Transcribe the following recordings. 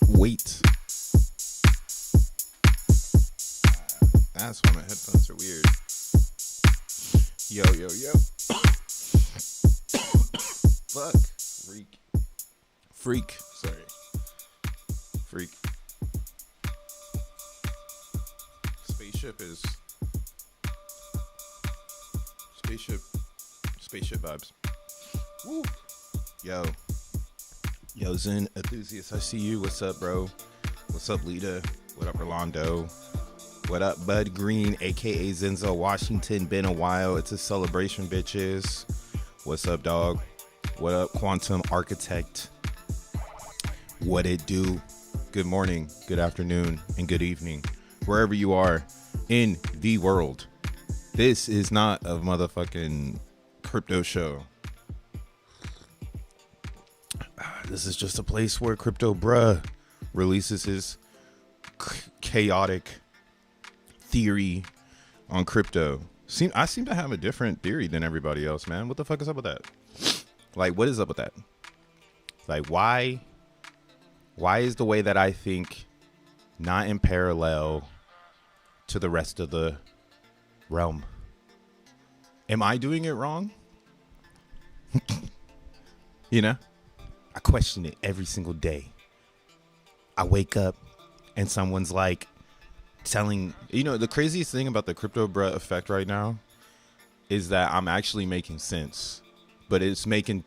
Wait. That's why my headphones are weird. Yo. Fuck. Freak. Sorry. Freak. Spaceship vibes. Woo. Yo, Zen enthusiast, I see you. What's up, bro? What's up, Lita? What up, Orlando? What up, Bud Green, aka Zenzo Washington? Been a while. It's a celebration, bitches. What's up, dog? What up, Quantum Architect? What it do? Good morning, good afternoon, and good evening, wherever you are in the world. This is not a motherfucking crypto show. This is just a place where Crypto Bruh releases his chaotic theory on crypto. I seem to have a different theory than everybody else, man. What the fuck is up with that? Like, what is up with that? Like, why is the way that I think not in parallel to the rest of the realm? Am I doing it wrong? You know, I question it every single day. I wake up and someone's like telling, you know, the craziest thing about the Crypto Bruh effect right now is that I'm actually making sense, but it's making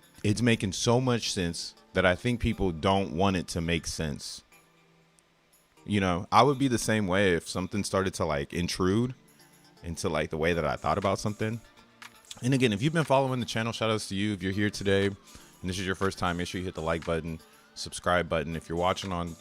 so much sense that I think people don't want it to make sense. You know, I would be the same way if something started to like intrude into like the way that I thought about something. And again, if you've been following the channel, shout outs to you. If you're here today and this is your first time, make sure you hit the like button, subscribe button. If you're watching on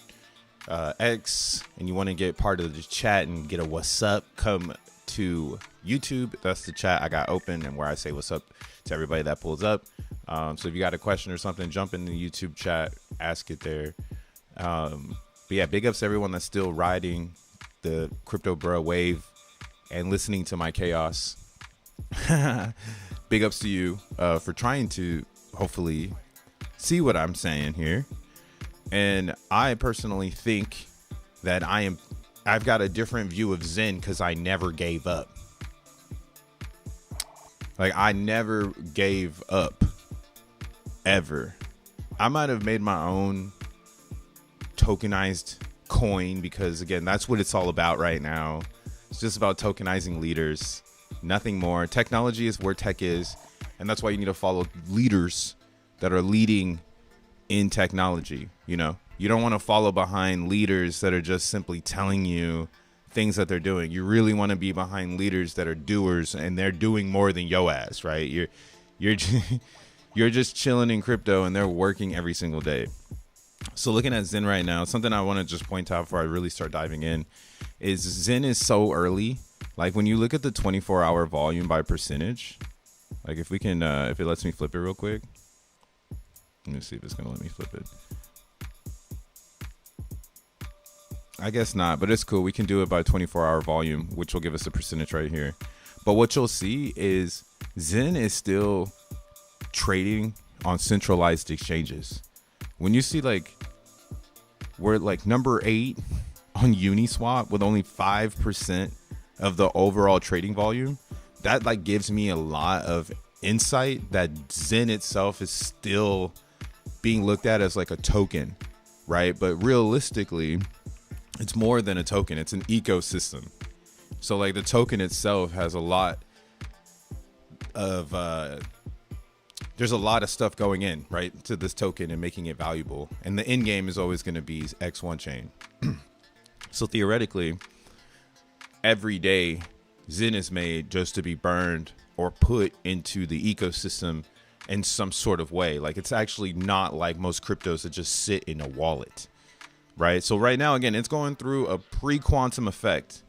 X and you want to get part of the chat and get a what's up, come to YouTube. That's the chat I got open and where I say what's up to everybody that pulls up. So if you got a question or something, jump in the YouTube chat, ask it there. But yeah, big ups to everyone that's still riding the Crypto Bruh wave and listening to my chaos. Big ups to you for trying to hopefully see what I'm saying here. And I personally think that I've got a different view of Zen because I never gave up. Like, I never gave up ever. I might have made my own tokenized coin because, again, that's what it's all about right now. It's just about tokenizing leaders, nothing more. Technology is where tech is, and that's why you need to follow leaders that are leading in technology. You know, you don't want to follow behind leaders that are just simply telling you things that they're doing. You really want to be behind leaders that are doers, and they're doing more than yo ass, right? You're just chilling in crypto and they're working every single day. So looking at Zen right now, something I want to just point out before I really start diving in is Zen is so early. Like, when you look at the 24-hour volume by percentage, like if we can, if it lets me flip it real quick. Let me see if it's going to let me flip it. I guess not, but it's cool. We can do it by 24-hour volume, which will give us a percentage right here. But what you'll see is Zen is still trading on centralized exchanges. When you see like we're like number 8 on Uniswap with only 5% of the overall trading volume, that like gives me a lot of insight that Zen itself is still being looked at as like a token, right? But realistically, it's more than a token. It's an ecosystem. So like the token itself has a lot of there's a lot of stuff going in, right, to this token and making it valuable. And the end game is always going to be X1 chain. So theoretically, every day Zen is made just to be burned or put into the ecosystem in some sort of way. Like, it's actually not like most cryptos that just sit in a wallet, right? So right now, again, it's going through a pre-quantum effect.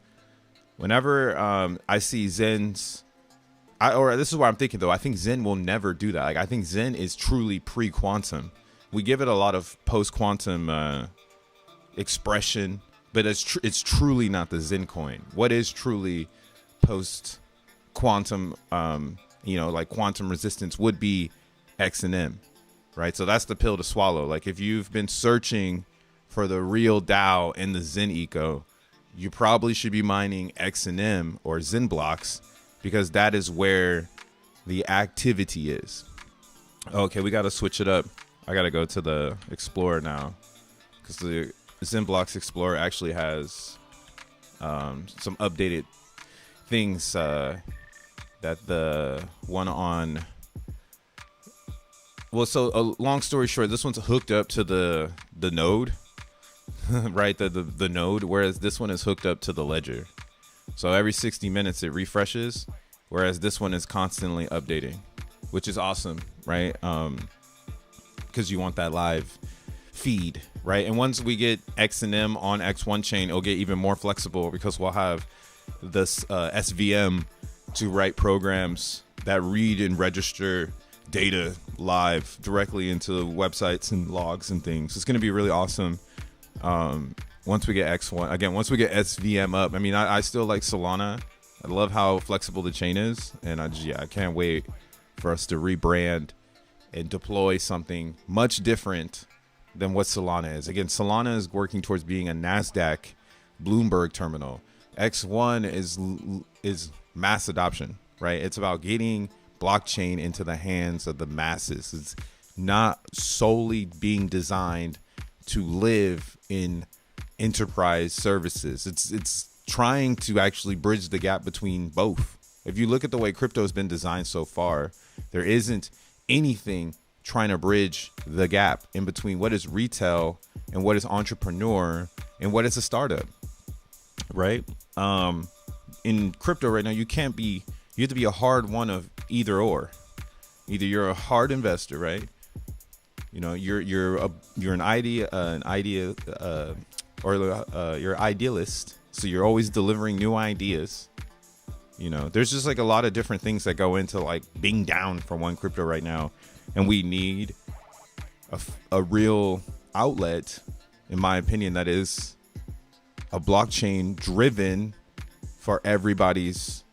Whenever I see Zen's, or this is what I'm thinking though, I think Zen will never do that. Like, I think Zen is truly pre-quantum. We give it a lot of post-quantum expression, but it's truly not the Zen coin. What is truly post-quantum, you know, like quantum resistance would be XNM, right? So that's the pill to swallow. Like if you've been searching for the real DAO in the Zen eco, you probably should be mining XNM or XENBLOCKs, because that is where the activity is. Okay, we got to switch it up. I got to go to the Explorer now, because the XENBLOCKs Explorer actually has some updated things that the one on. Well, so long story short, this one's hooked up to the node, right? The node, whereas this one is hooked up to the ledger. So every 60 minutes it refreshes, whereas this one is constantly updating, which is awesome, right? Because you want that live feed, right? And once we get XNM on X1 chain, it'll get even more flexible, because we'll have this SVM to write programs that read and register data live directly into websites and logs and things. It's going to be really awesome. Once we get X1, again, once we get SVM up, I mean, I still like Solana. I love how flexible the chain is, and I can't wait for us to rebrand and deploy something much different than what Solana is. Again, Solana is working towards being a NASDAQ Bloomberg terminal. X1 is mass adoption, right? It's about getting blockchain into the hands of the masses. It's not solely being designed to live in enterprise services. It's trying to actually bridge the gap between both. If you look at the way crypto has been designed so far, there isn't anything trying to bridge the gap in between what is retail and what is entrepreneur and what is a startup, right? In crypto right now, you have to be a hard one of either or. Either you're a hard investor, right? You know, you're an you're idealist, so you're always delivering new ideas. You know, there's just like a lot of different things that go into like being down for one crypto right now, and we need a real outlet, in my opinion, that is a blockchain driven for everybody's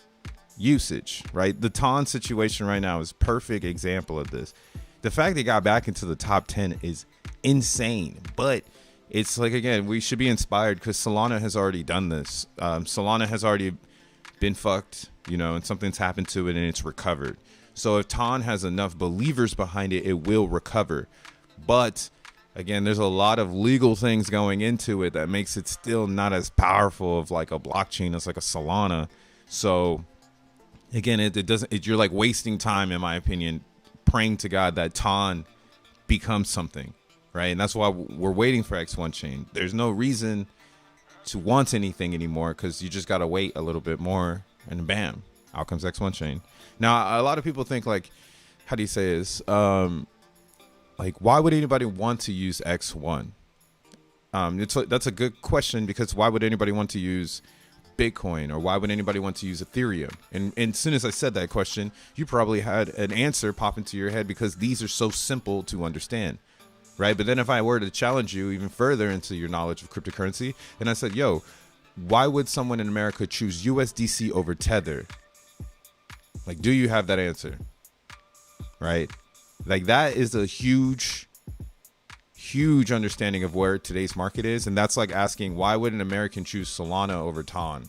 usage, right? The TON situation right now is a perfect example of this. The fact they got back into the top 10 is insane, but it's like, again, we should be inspired because Solana has already done this. Solana has already been fucked, you know, and something's happened to it and it's recovered. So if TON has enough believers behind it, it will recover. But again, there's a lot of legal things going into it that makes it still not as powerful of like a blockchain as like a Solana. So again, you're like wasting time, in my opinion, praying to God that TON becomes something, right? And that's why we're waiting for X1 chain. There's no reason to want anything anymore, because you just got to wait a little bit more, and bam, out comes X1 chain. Now, a lot of people think like, how do you say this? Like, why would anybody want to use X1? That's a good question, because why would anybody want to use Bitcoin, or why would anybody want to use Ethereum? And as soon as I said that question, you probably had an answer pop into your head, because these are so simple to understand, right? But then if I were to challenge you even further into your knowledge of cryptocurrency, and I said, yo, why would someone in America choose USDC over Tether? Like, do you have that answer? Right? Like, that is a huge understanding of where today's market is. And that's like asking, why would an American choose Solana over TON?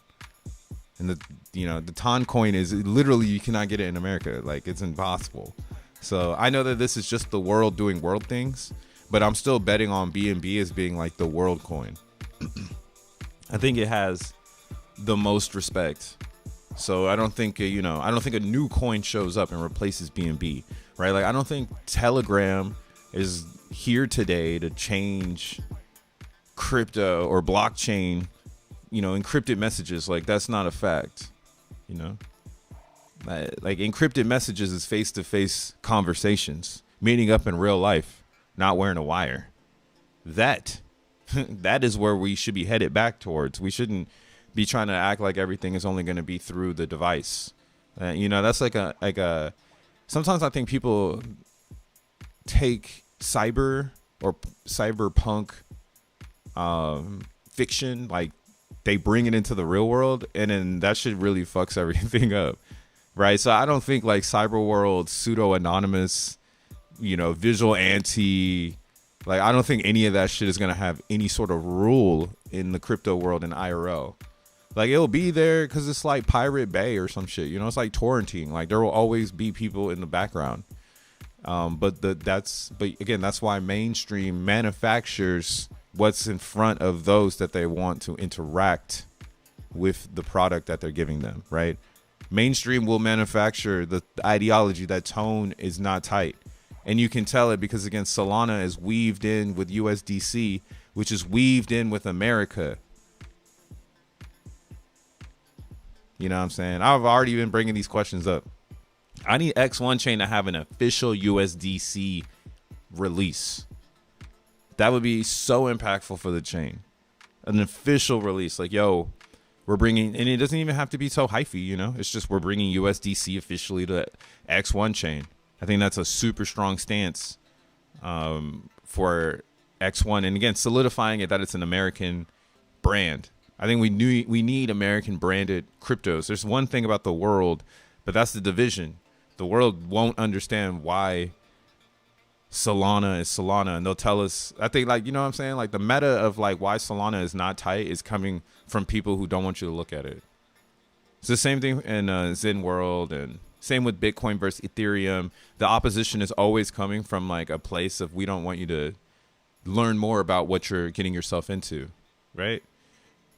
And the TON coin is literally, you cannot get it in America. Like, it's impossible. So I know that this is just the world doing world things, but I'm still betting on BNB as being like the world coin. I think it has the most respect. So I don't think a new coin shows up and replaces BNB, right? Like, I don't think Telegram is here today to change crypto or blockchain, encrypted messages. Like, that's not a fact, like encrypted messages is face-to-face conversations, meeting up in real life, not wearing a wire. That is where we should be headed back towards. We shouldn't be trying to act like everything is only going to be through the device. That's like a sometimes I think people take cyber or cyberpunk fiction, like they bring it into the real world, and then that shit really fucks everything up, right? So I don't think like cyber world pseudo anonymous visual anti. Like, I don't think any of that shit is going to have any sort of rule in the crypto world in IRL. Like, it'll be there because it's like Pirate Bay or some shit. It's like torrenting. Like, there will always be people in the background. But again, that's why mainstream manufactures what's in front of those that they want to interact with the product that they're giving them, right? Mainstream will manufacture the ideology that tone is not tight. And you can tell it because, again, Solana is weaved in with USDC, which is weaved in with America. You know what I'm saying? I've already been bringing these questions up. I need X1 chain to have an official USDC release. That would be so impactful for the chain. An official release. Like, yo, we're bringing, and it doesn't even have to be so hyphy, It's just we're bringing USDC officially to X1 chain. I think that's a super strong stance for X1. And again, solidifying it that it's an American brand. I think we need American branded cryptos. There's one thing about the world, but that's the division. The world won't understand why Solana is Solana, and they'll tell us, I think, like, you know what I'm saying? Like, the meta of like why Solana is not tight is coming from people who don't want you to look at it. It's the same thing in Zen world, and same with Bitcoin versus Ethereum. The opposition is always coming from like a place of, we don't want you to learn more about what you're getting yourself into, right?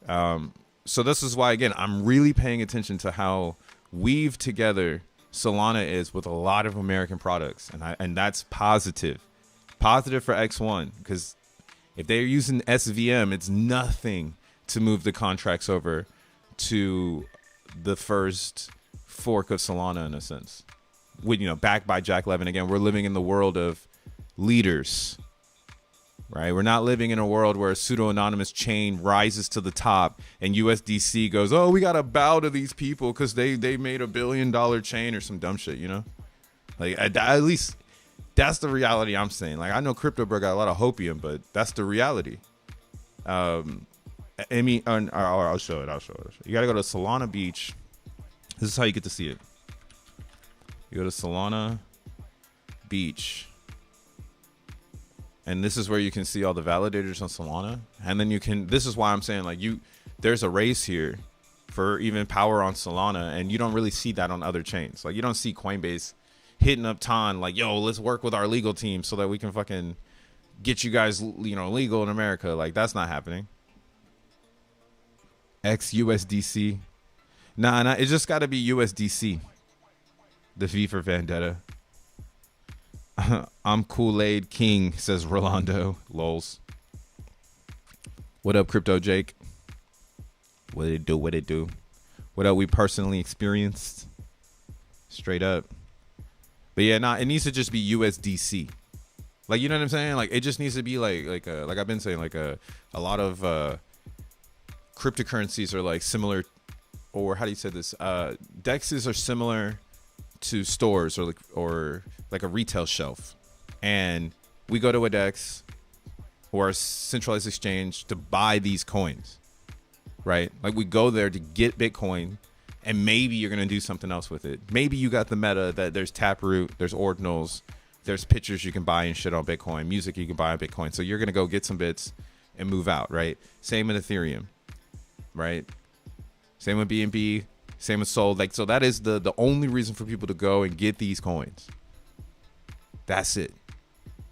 So this is why, again, I'm really paying attention to how weaved together Solana is with a lot of American products, and that's positive for X1, because if they're using SVM, it's nothing to move the contracts over to the first fork of Solana, in a sense, with backed by Jack Levin. Again, we're living in the world of leaders, right? We're not living in a world where a pseudo-anonymous chain rises to the top and USDC goes, oh, we got to bow to these people because they made $1 billion chain or some dumb shit, Like, at least that's the reality I'm saying. Like, I know Crypto Bro got a lot of hopium, but that's the reality. I'll show it. You got to go to Solana Beach. This is how you get to see it. You go to Solana Beach. And this is where you can see all the validators on Solana. And then this is why I'm saying, like, there's a race here for even power on Solana. And you don't really see that on other chains. Like, you don't see Coinbase hitting up Ton like, yo, let's work with our legal team so that we can fucking get you guys, legal in America. Like, that's not happening. XUSDC. Nah, it just got to be USDC. The V for Vendetta. I'm Kool-Aid King, says Rolando. Lols. What up, Crypto Jake? What it do? What up, we personally experienced? Straight up. But yeah, it needs to just be USDC. Like, you know what I'm saying? Like, it just needs to be like I've been saying, like a lot of cryptocurrencies are like similar, or how do you say this? DEXs are similar to stores or like a retail shelf, and we go to a DEX or a centralized exchange to buy these coins, right? Like, we go there to get Bitcoin, and maybe you're going to do something else with it. Maybe you got the meta that there's Taproot, there's ordinals, there's pictures you can buy and shit on Bitcoin, music you can buy on Bitcoin. So you're going to go get some bits and move out, right? Same with Ethereum, right? Same with BNB, same with Sol. Like, so that is the only reason for people to go and get these coins. That's it.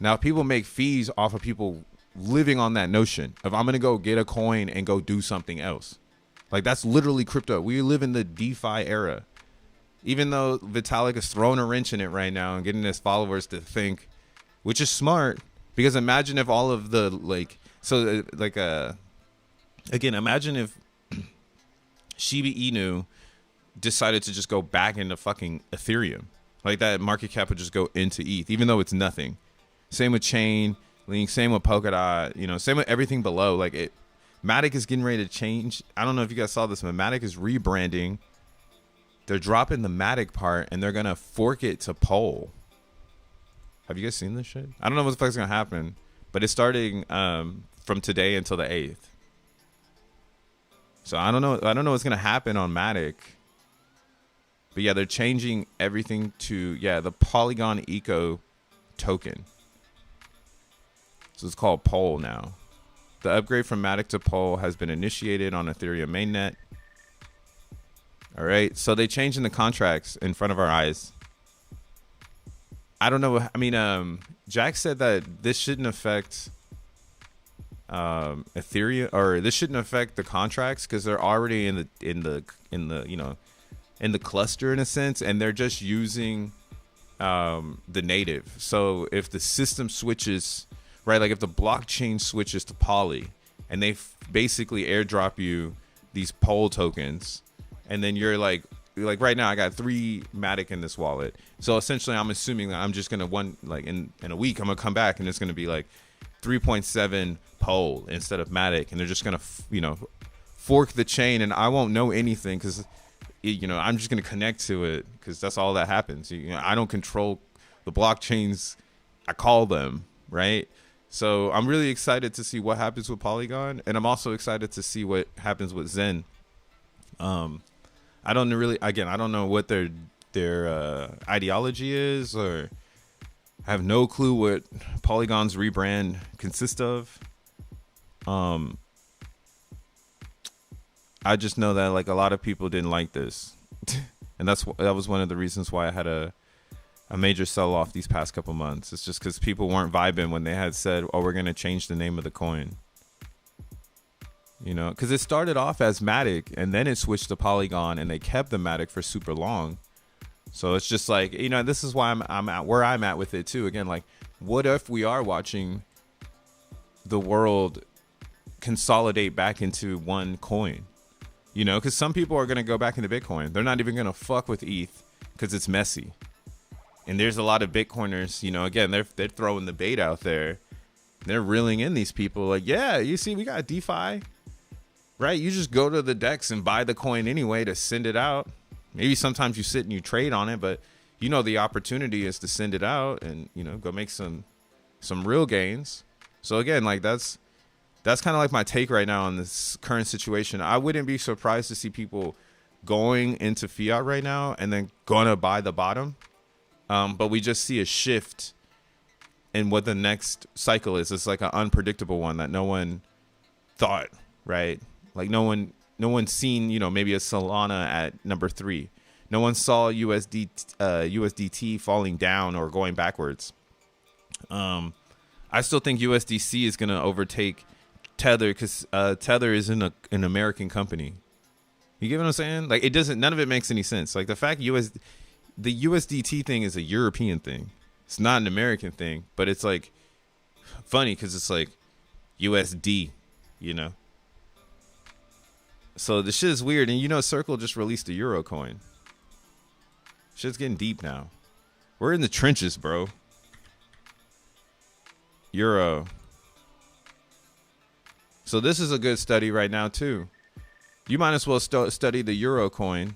Now, people make fees off of people living on that notion of, I'm going to go get a coin and go do something else. Like, that's literally crypto. We live in the DeFi era. Even though Vitalik is throwing a wrench in it right now and getting his followers to think, which is smart, because imagine if all of the, again, imagine if Shiba Inu decided to just go back into fucking Ethereum. Like, that market cap would just go into ETH, even though it's nothing. Same with Chain Link, same with Polkadot, same with everything below. Like, Matic is getting ready to change. I don't know if you guys saw this, but Matic is rebranding. They're dropping the Matic part, and they're going to fork it to Pole. Have you guys seen this shit? I don't know what the fuck's going to happen, but it's starting from today until the 8th. So I don't know what's going to happen on Matic. But yeah, they're changing everything to, the Polygon Eco token. So it's called Pole now. The upgrade from Matic to Pole has been initiated on Ethereum mainnet. All right, so they changing the contracts in front of our eyes. I don't know. I mean, Jack said that this shouldn't affect Ethereum, or this shouldn't affect the contracts because they're already in the cluster in a sense, and they're just using the native. So if the system switches, right, like if the blockchain switches to Poly, and they basically airdrop you these Pole tokens, and then you're like right now I got 3 Matic in this wallet. So essentially I'm assuming that I'm just gonna in a week I'm gonna come back and it's gonna be like 3.7 Pole instead of Matic, and they're just gonna fork the chain, and I won't know anything because I'm just gonna connect to it because that's all that happens. I don't control the blockchains, I call them, right? So I'm really excited to see what happens with Polygon, and I'm also excited to see what happens with Zen. I don't know what their ideology is, or I have no clue what Polygon's rebrand consists of. I just know that like a lot of people didn't like this, and that was one of the reasons why I had a major sell off these past couple months. It's just because people weren't vibing when they had said, "Oh, we're gonna change the name of the coin." Because it started off as Matic, and then it switched to Polygon, and they kept the Matic for super long. So it's just like, this is why I'm at where I'm at with it too. Again, like, what if we are watching the world consolidate back into one coin? Because some people are going to go back into Bitcoin. They're not even going to fuck with ETH because it's messy. And there's a lot of Bitcoiners, again, they're throwing the bait out there. They're reeling in these people like, yeah, you see, we got DeFi. Right, you just go to the DEX and buy the coin anyway to send it out. Maybe sometimes you sit and you trade on it, but the opportunity is to send it out and go make some real gains. So again, like that's kind of like my take right now on this current situation. I wouldn't be surprised to see people going into fiat right now and then gonna buy the bottom. But we just see a shift in what the next cycle is. It's like an unpredictable one that no one thought, right? Like no one's seen, maybe a Solana at number 3. No one saw USDT falling down or going backwards. I still think USDC is going to overtake Tether because Tether is an American company. You get what I'm saying? Like none of it makes any sense. Like the fact the USDT thing is a European thing. It's not an American thing, but it's like funny because it's like USD, So the shit is weird, and Circle just released a Euro coin. Shit's getting deep now. We're in the trenches, bro. Euro. So this is a good study right now too. You might as well study the Euro coin,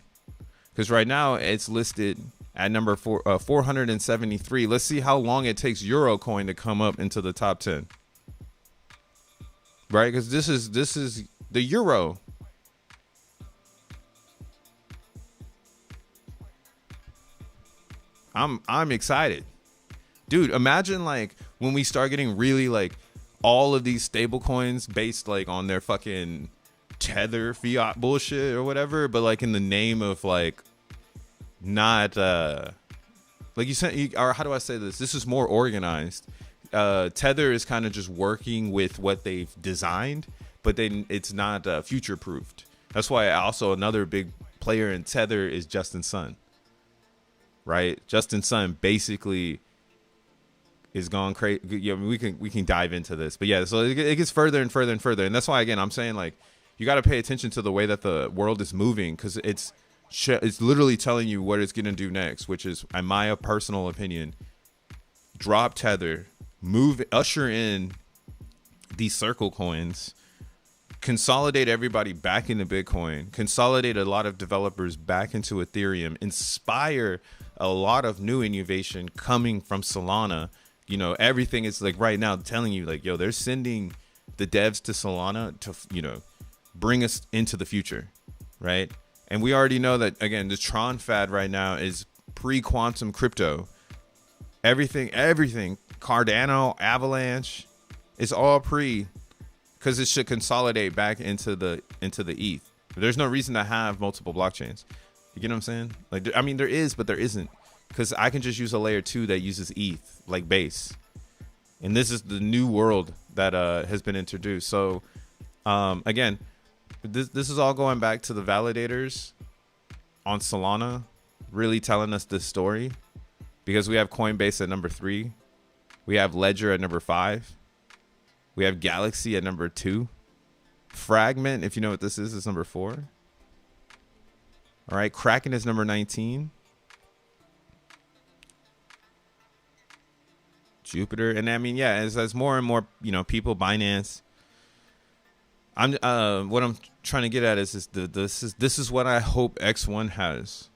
because right now it's listed at number 473. Let's see how long it takes Euro coin to come up into the top 10. Right, because this is the Euro. I'm excited, dude. Imagine like when we start getting really like all of these stable coins based like on their fucking Tether fiat bullshit or whatever, but like in the name of like not like you said, or how do I say this? This is more organized. Tether is kind of just working with what they've designed, but then it's not future proofed. That's why also another big player in Tether is Justin Sun. Right, Justin Sun basically is gone crazy. Yeah, we can dive into this, but yeah, so it gets further and further and further, and that's why again I'm saying like you got to pay attention to the way that the world is moving, because it's literally telling you what it's gonna do next, which is, in my personal opinion, drop Tether, usher in these Circle coins, consolidate everybody back into Bitcoin, consolidate a lot of developers back into Ethereum, inspire a lot of new innovation coming from Solana. Everything is like right now telling you like, yo, they're sending the devs to Solana to, bring us into the future. Right. And we already know that, again, the Tron fad right now is pre-quantum crypto. everything. Cardano, Avalanche, it's all pre, because it should consolidate back into the ETH. There's no reason to have multiple blockchains. You get what I'm saying? Like, I mean, there is, but there isn't, because I can just use a layer 2 that uses ETH like base, and this is the new world that has been introduced. So again, this is all going back to the validators on Solana really telling us this story, because we have Coinbase at number 3, we have Ledger at number 5, we have Galaxy at number 2, Fragment, if you know what this is number 4. All right, Kraken is number 19. Jupiter, and I mean, yeah, as more and more, you know, people, Binance. What I'm trying to get at is this is what I hope X1 has.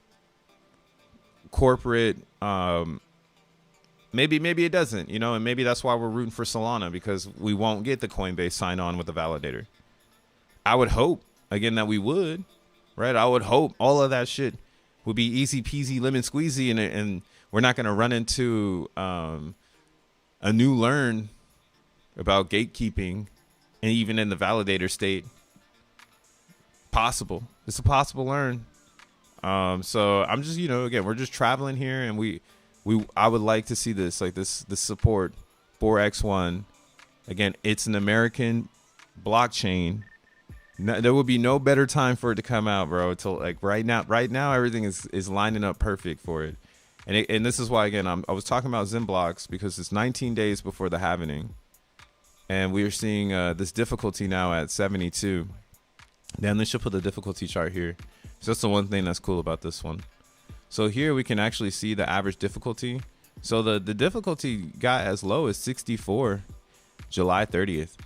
Corporate, maybe it doesn't, you know, and maybe that's why we're rooting for Solana, because we won't get the Coinbase sign on with the validator. I would hope, again, that we would, right? I would hope all of that shit would be easy peasy lemon squeezy, and we're not going to run into a new learn about gatekeeping, and even in the validator state. Possible. It's a possible learn. So I'm just, you know, again, we're just traveling here, and I would like to see this, like this support for X1. Again, it's an American blockchain. No, there would be no better time for it to come out, bro. Until like right now, everything is lining up perfect for it. And this is why, again, I was talking about XENBLOCKs, because it's 19 days before the halvening, and we are seeing this difficulty now at 72. Then they should put the difficulty chart here. So that's the one thing that's cool about this one. So here we can actually see the average difficulty. So the difficulty got as low as 64 July 30th.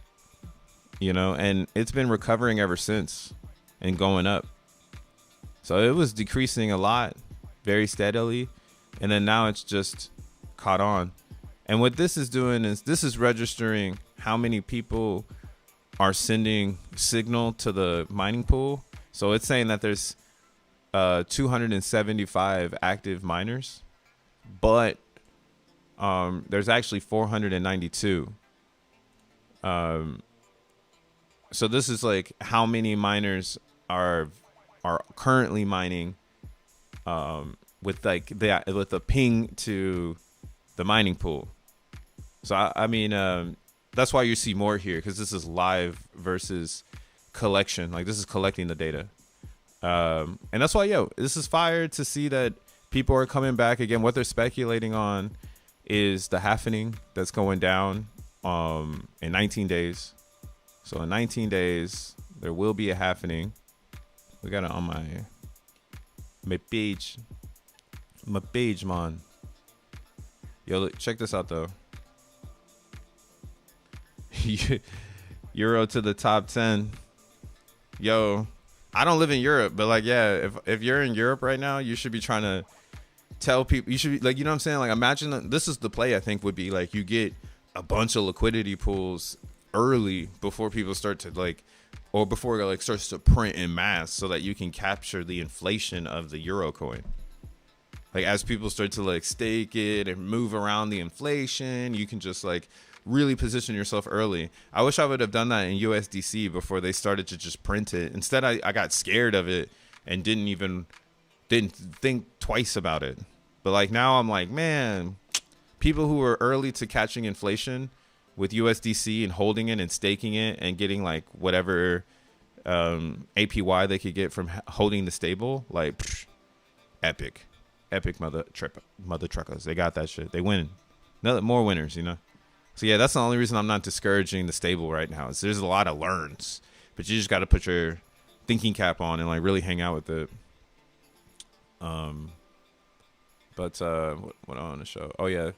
You know, and it's been recovering ever since and going up. So it was decreasing a lot, very steadily, and then now it's just caught on. And what this is doing is this is registering how many people are sending signal to the mining pool. So it's saying that there's 275 active miners, but there's actually 492. So this is like how many miners are currently mining with like with a ping to the mining pool. So I mean, that's why you see more here, because this is live versus collection. Like, this is collecting the data, and that's why, this is fire to see that people are coming back again. What they're speculating on is the halvening that's going down in 19 days. So in 19 days, there will be a halvening. We got it on my page, man. Yo, look, check this out though. Euro to the top 10. Yo, I don't live in Europe, but like, yeah, if you're in Europe right now, you should be trying to tell people. You should be like, you know what I'm saying? Like, imagine that this is the play. I think would be like, you get a bunch of liquidity pools early before people start to like, or before it like starts to print in mass, so that you can capture the inflation of the euro coin. Like, as people start to like stake it and move around the inflation, you can just like really position yourself early. I wish I would have done that in USDC before they started to just print it. Instead, I got scared of it and didn't think twice about it. But like now I'm like, man, people who are early to catching inflation with USDC and holding it and staking it and getting like whatever APY they could get from holding the stable, like epic mother truckers. They got that shit. They win. More winners, you know. So yeah, that's the only reason I'm not discouraging the stable right now. Is there's a lot of learns, but you just got to put your thinking cap on and like really hang out with it. What I want to show? Oh yeah.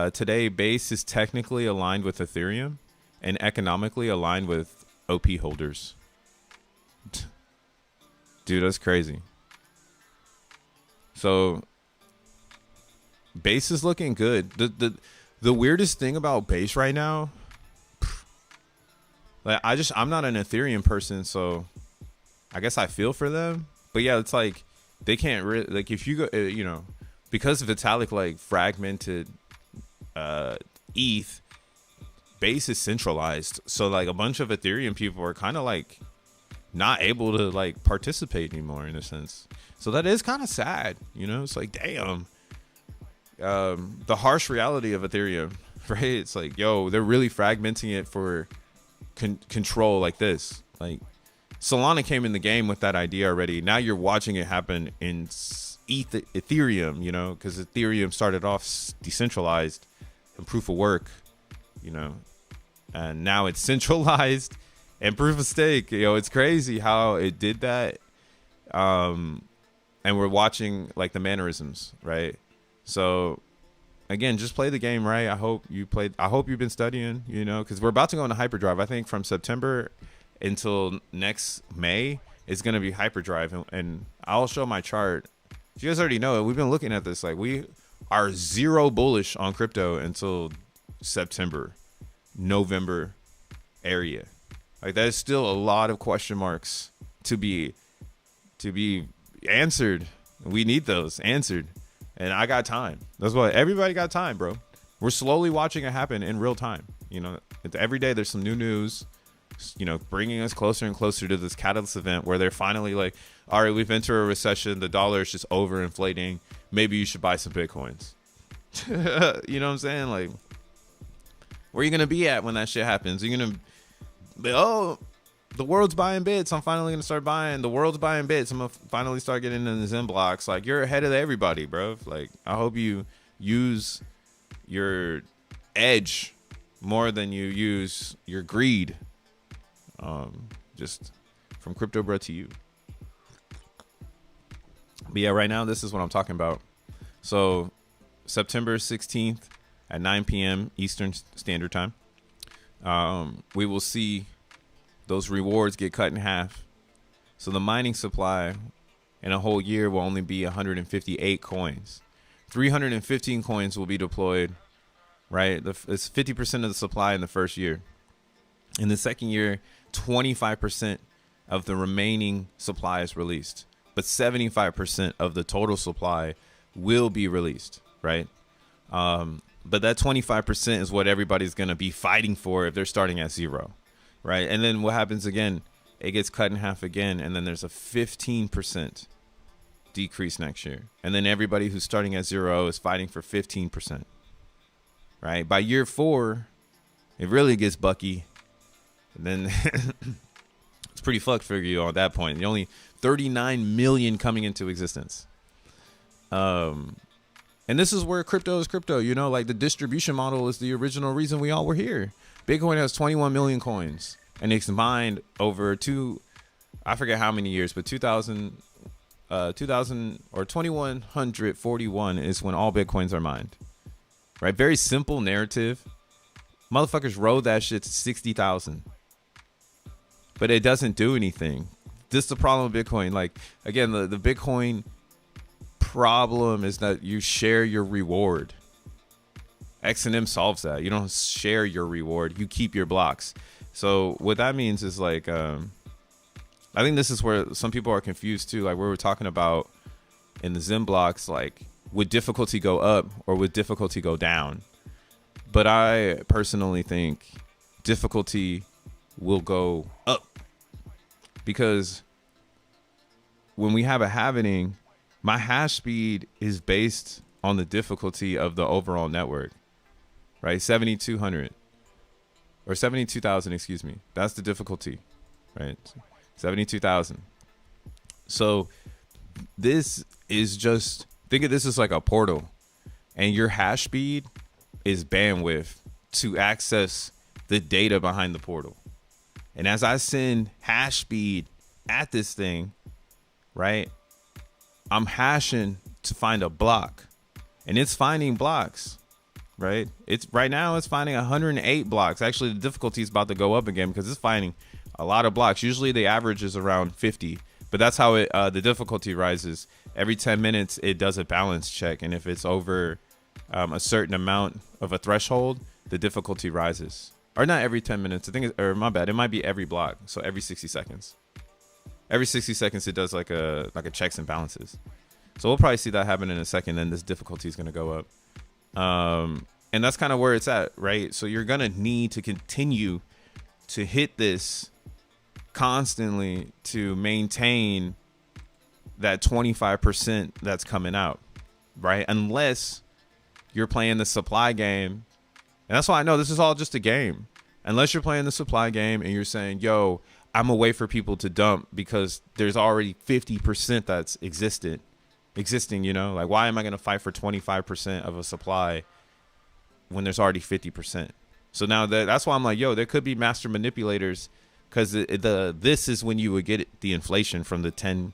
Today, Base is technically aligned with Ethereum and economically aligned with OP holders. Dude, that's crazy. So Base is looking good. The weirdest thing about Base right now, like I'm not an Ethereum person, so I guess I feel for them. But yeah, it's like they can't really, like, if you go, you know, because Vitalik like fragmented ETH, base is centralized. So like a bunch of Ethereum people are kind of like not able to like participate anymore in a sense. So that is kind of sad, you know. It's like, damn, the harsh reality of Ethereum, right? It's like, yo, they're really fragmenting it for control like this. Like Solana came in the game with that idea already. Now you're watching it happen in Ethereum, you know, because Ethereum started off decentralized and proof of work, you know, and now it's centralized and proof of stake. You know, it's crazy how it did that. And we're watching like the mannerisms, right? So again, just play the game right. I hope you've been studying, you know, because we're about to go into hyperdrive. I think from September until next May is going to be hyperdrive, and I'll show my chart. You guys already know it. We've been looking at this. Like, we are zero bullish on crypto until September, November area. Like, there's still a lot of question marks to be answered. We need those answered. And I got time. That's why everybody got time, bro. We're slowly watching it happen in real time. You know, every day there's some new news, you know, bringing us closer and closer to this catalyst event where they're finally like, all right, we've entered a recession. The dollar is just overinflating. Maybe you should buy some Bitcoins. You know what I'm saying? Like, where are you going to be at when that shit happens? You're going to be, oh, the world's buying bits. I'm finally going to start buying. The world's buying bits. I'm going to finally start getting into the XENBLOCKs. Like, you're ahead of everybody, bro. Like, I hope you use your edge more than you use your greed. Just from Crypto Bro to you. But yeah, right now, this is what I'm talking about. So September 16th at 9 p.m. Eastern Standard Time, we will see those rewards get cut in half. So the mining supply in a whole year will only be 158 coins. 315 coins will be deployed, right? It's 50% of the supply in the first year. In the second year, 25% of the remaining supply is released, but 75% of the total supply will be released, right? But that 25% is what everybody's going to be fighting for if they're starting at zero, right? And then what happens again? It gets cut in half again, and then there's a 15% decrease next year. And then everybody who's starting at zero is fighting for 15%, right? By year 4, it really gets bucky. And then it's pretty fucked for you at that point. You're only 39 million coming into existence. And this is where crypto is crypto, you know, like the distribution model is the original reason we all were here. Bitcoin has 21 million coins, and it's mined over I forget how many years, but 2000 or 2141 is when all Bitcoins are mined, right? Very simple narrative. Motherfuckers rode that shit to 60,000, but it doesn't do anything. This is the problem with Bitcoin. Like, again, the Bitcoin problem is that you share your reward. XNM solves that. You don't share your reward. You keep your blocks. So what that means is like, I think this is where some people are confused too. Like, we were talking about in the XENBLOCKs, like, would difficulty go up or would difficulty go down? But I personally think difficulty will go up, because when we have a halvening, my hash speed is based on the difficulty of the overall network, right? 7,200 or 72,000, excuse me. That's the difficulty, right? 72,000. So this is just, think of this as like a portal, and your hash speed is bandwidth to access the data behind the portal. And as I send hash speed at this thing, right, I'm hashing to find a block, and it's finding blocks, right? Right now it's finding 108 blocks. Actually, the difficulty is about to go up again because it's finding a lot of blocks. Usually the average is around 50, but that's how the difficulty rises. Every 10 minutes it does a balance check, and if it's over a certain amount of a threshold, the difficulty rises. Or not every 10 minutes. I think, or my bad, it might be every block. So every 60 seconds. Every 60 seconds it does like a checks and balances. So we'll probably see that happen in a second. Then this difficulty is going to go up. And that's kind of where it's at, right? So you're going to need to continue to hit this constantly to maintain that 25% that's coming out, right? Unless you're playing the supply game. And that's why I know this is all just a game. Unless you're playing the supply game and you're saying, yo, I'm gonna wait for people to dump because there's already 50% that's existing, you know? Like, why am I gonna fight for 25% of a supply when there's already 50%? So now that's why I'm like, yo, there could be master manipulators, because this is when you would get the inflation from the 10,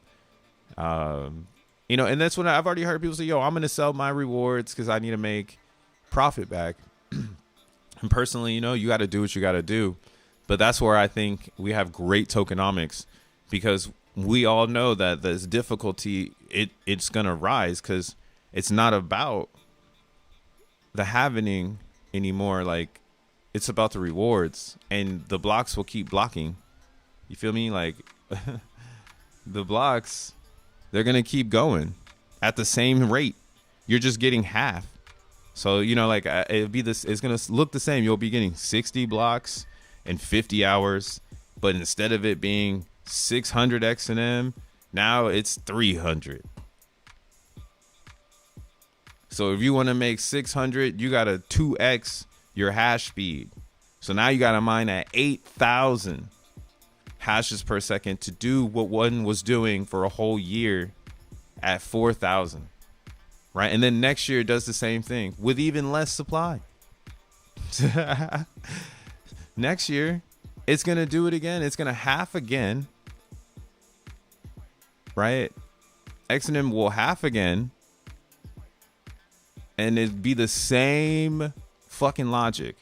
you know, and that's when I've already heard people say, yo, I'm gonna sell my rewards because I need to make profit back. And personally, you know, you got to do what you got to do. But that's where I think we have great tokenomics, because we all know that this difficulty, it's going to rise, because it's not about the happening anymore. Like, it's about the rewards, and the blocks will keep blocking. You feel me? Like, the blocks, they're going to keep going at the same rate. You're just getting half. So, you know, like, it'll be this, it's going to look the same. You'll be getting 60 blocks in 50 hours, but instead of it being 600 XNM, now it's 300. So if you want to make 600, you got to 2x your hash speed. So now you got to mine at 8,000 hashes per second to do what one was doing for a whole year at 4,000. Right. And then next year it does the same thing with even less supply. Next year, it's going to do it again. It's going to half again. Right. XNM will half again. And it'd be the same fucking logic.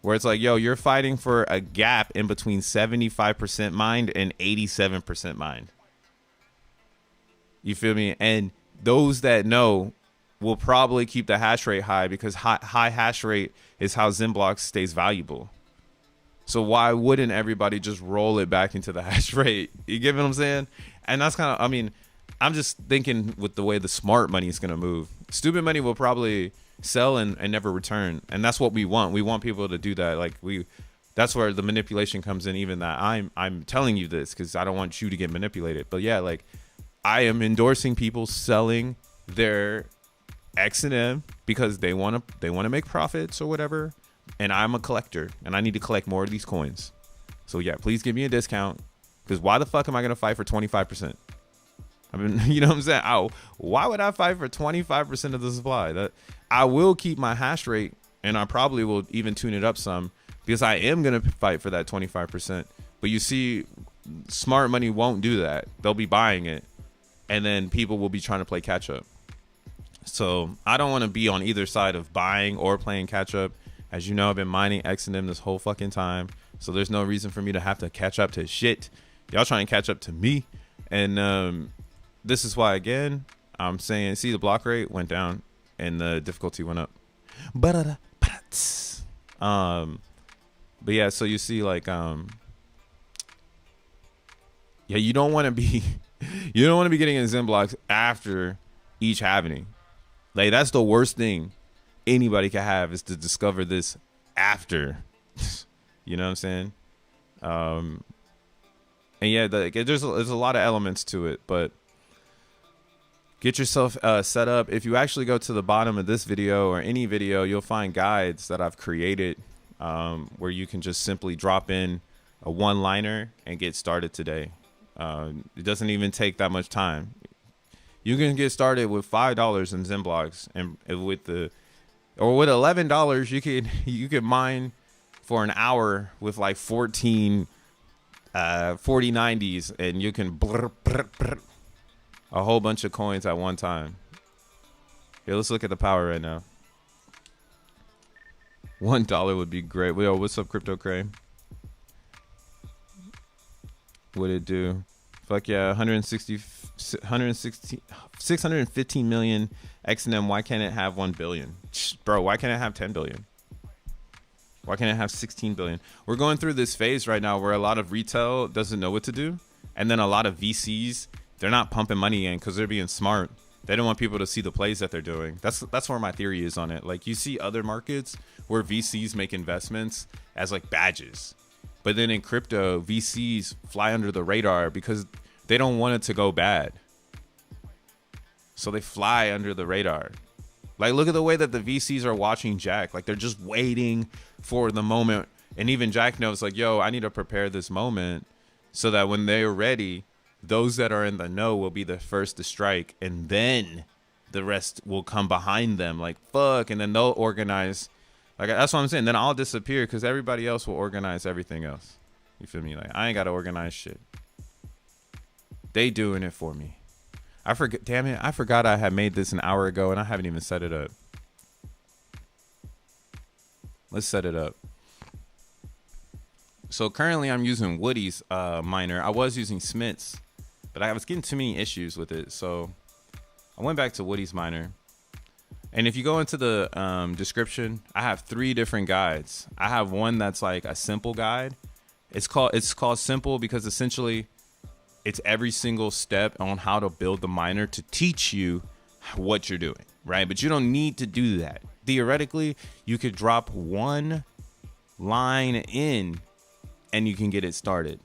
Where it's like, yo, you're fighting for a gap in between 75% mined and 87% mined. You feel me? And those that know will probably keep the hash rate high, because high hash rate is how XENBLOCKs stays valuable. So why wouldn't everybody just roll it back into the hash rate? You get what I'm saying? And that's kind of, I mean, I'm just thinking with the way the smart money is going to move. Stupid money will probably sell and never return. And that's what we want. We want people to do that. Like, that's where the manipulation comes in, even that I'm telling you this because I don't want you to get manipulated. But yeah, like, I am endorsing people selling their XNM because they want to make profits or whatever. And I'm a collector and I need to collect more of these coins. So yeah, please give me a discount, because why the fuck am I going to fight for 25%? I mean, you know what I'm saying? Why would I fight for 25% of the supply? That I will keep my hash rate, and I probably will even tune it up some, because I am going to fight for that 25%. But you see, smart money won't do that. They'll be buying it, and then people will be trying to play catch up. So I don't want to be on either side of buying or playing catch up. As you know, I've been mining XNM this whole fucking time. So there's no reason for me to have to catch up to shit. Y'all trying to catch up to me. And this is why, again, I'm saying, see, the block rate went down and the difficulty went up. But yeah, so you see, like, yeah, you don't want to be getting in XENBLOCKs after each happening. Like, that's the worst thing anybody can have, is to discover this after. You know what I'm saying? And yeah, there's a lot of elements to it, but get yourself set up. If you actually go to the bottom of this video or any video, you'll find guides that I've created where you can just simply drop in a one-liner and get started today. It doesn't even take that much time. You can get started with $5 in XENBLOCKs, and with $11 you can mine for an hour with like 14 4090s, and you can a whole bunch of coins at one time. Here, let's look at the power right now. $1 would be great. Yo, what's up, Crypto Crane? What'd it do? Fuck yeah, 615 million XNM. Why can't it have 1 billion? Bro, why can't it have 10 billion? Why can't it have 16 billion? We're going through this phase right now where a lot of retail doesn't know what to do. And then a lot of VCs They're not pumping money in because they're being smart. They don't want people to see the plays that they're doing. That's where my theory is on it. Like, you see other markets where VCs make investments as like badges, but then in crypto, VCs fly under the radar because they don't want it to go bad. So they fly under the radar. Like, look at the way that the VCs are watching Jack. Like, they're just waiting for the moment. And even Jack knows, like, yo, I need to prepare this moment so that when they're ready, those that are in the know will be the first to strike. And then the rest will come behind them. Like, fuck. And then they'll organize. Like, that's what I'm saying. Then I'll disappear because everybody else will organize everything else. You feel me? Like, I ain't got to organize shit. They doing it for me. I forget. Damn it. I forgot I had made this an hour ago and I haven't even set it up. Let's set it up. So currently I'm using Woody's miner. I was using Smith's, but I was getting too many issues with it. So I went back to Woody's miner. And if you go into the description, I have 3 different guides. I have one that's like a simple guide. It's called simple because essentially it's every single step on how to build the miner to teach you what you're doing, right? But you don't need to do that. Theoretically, you could drop one line in and you can get it started.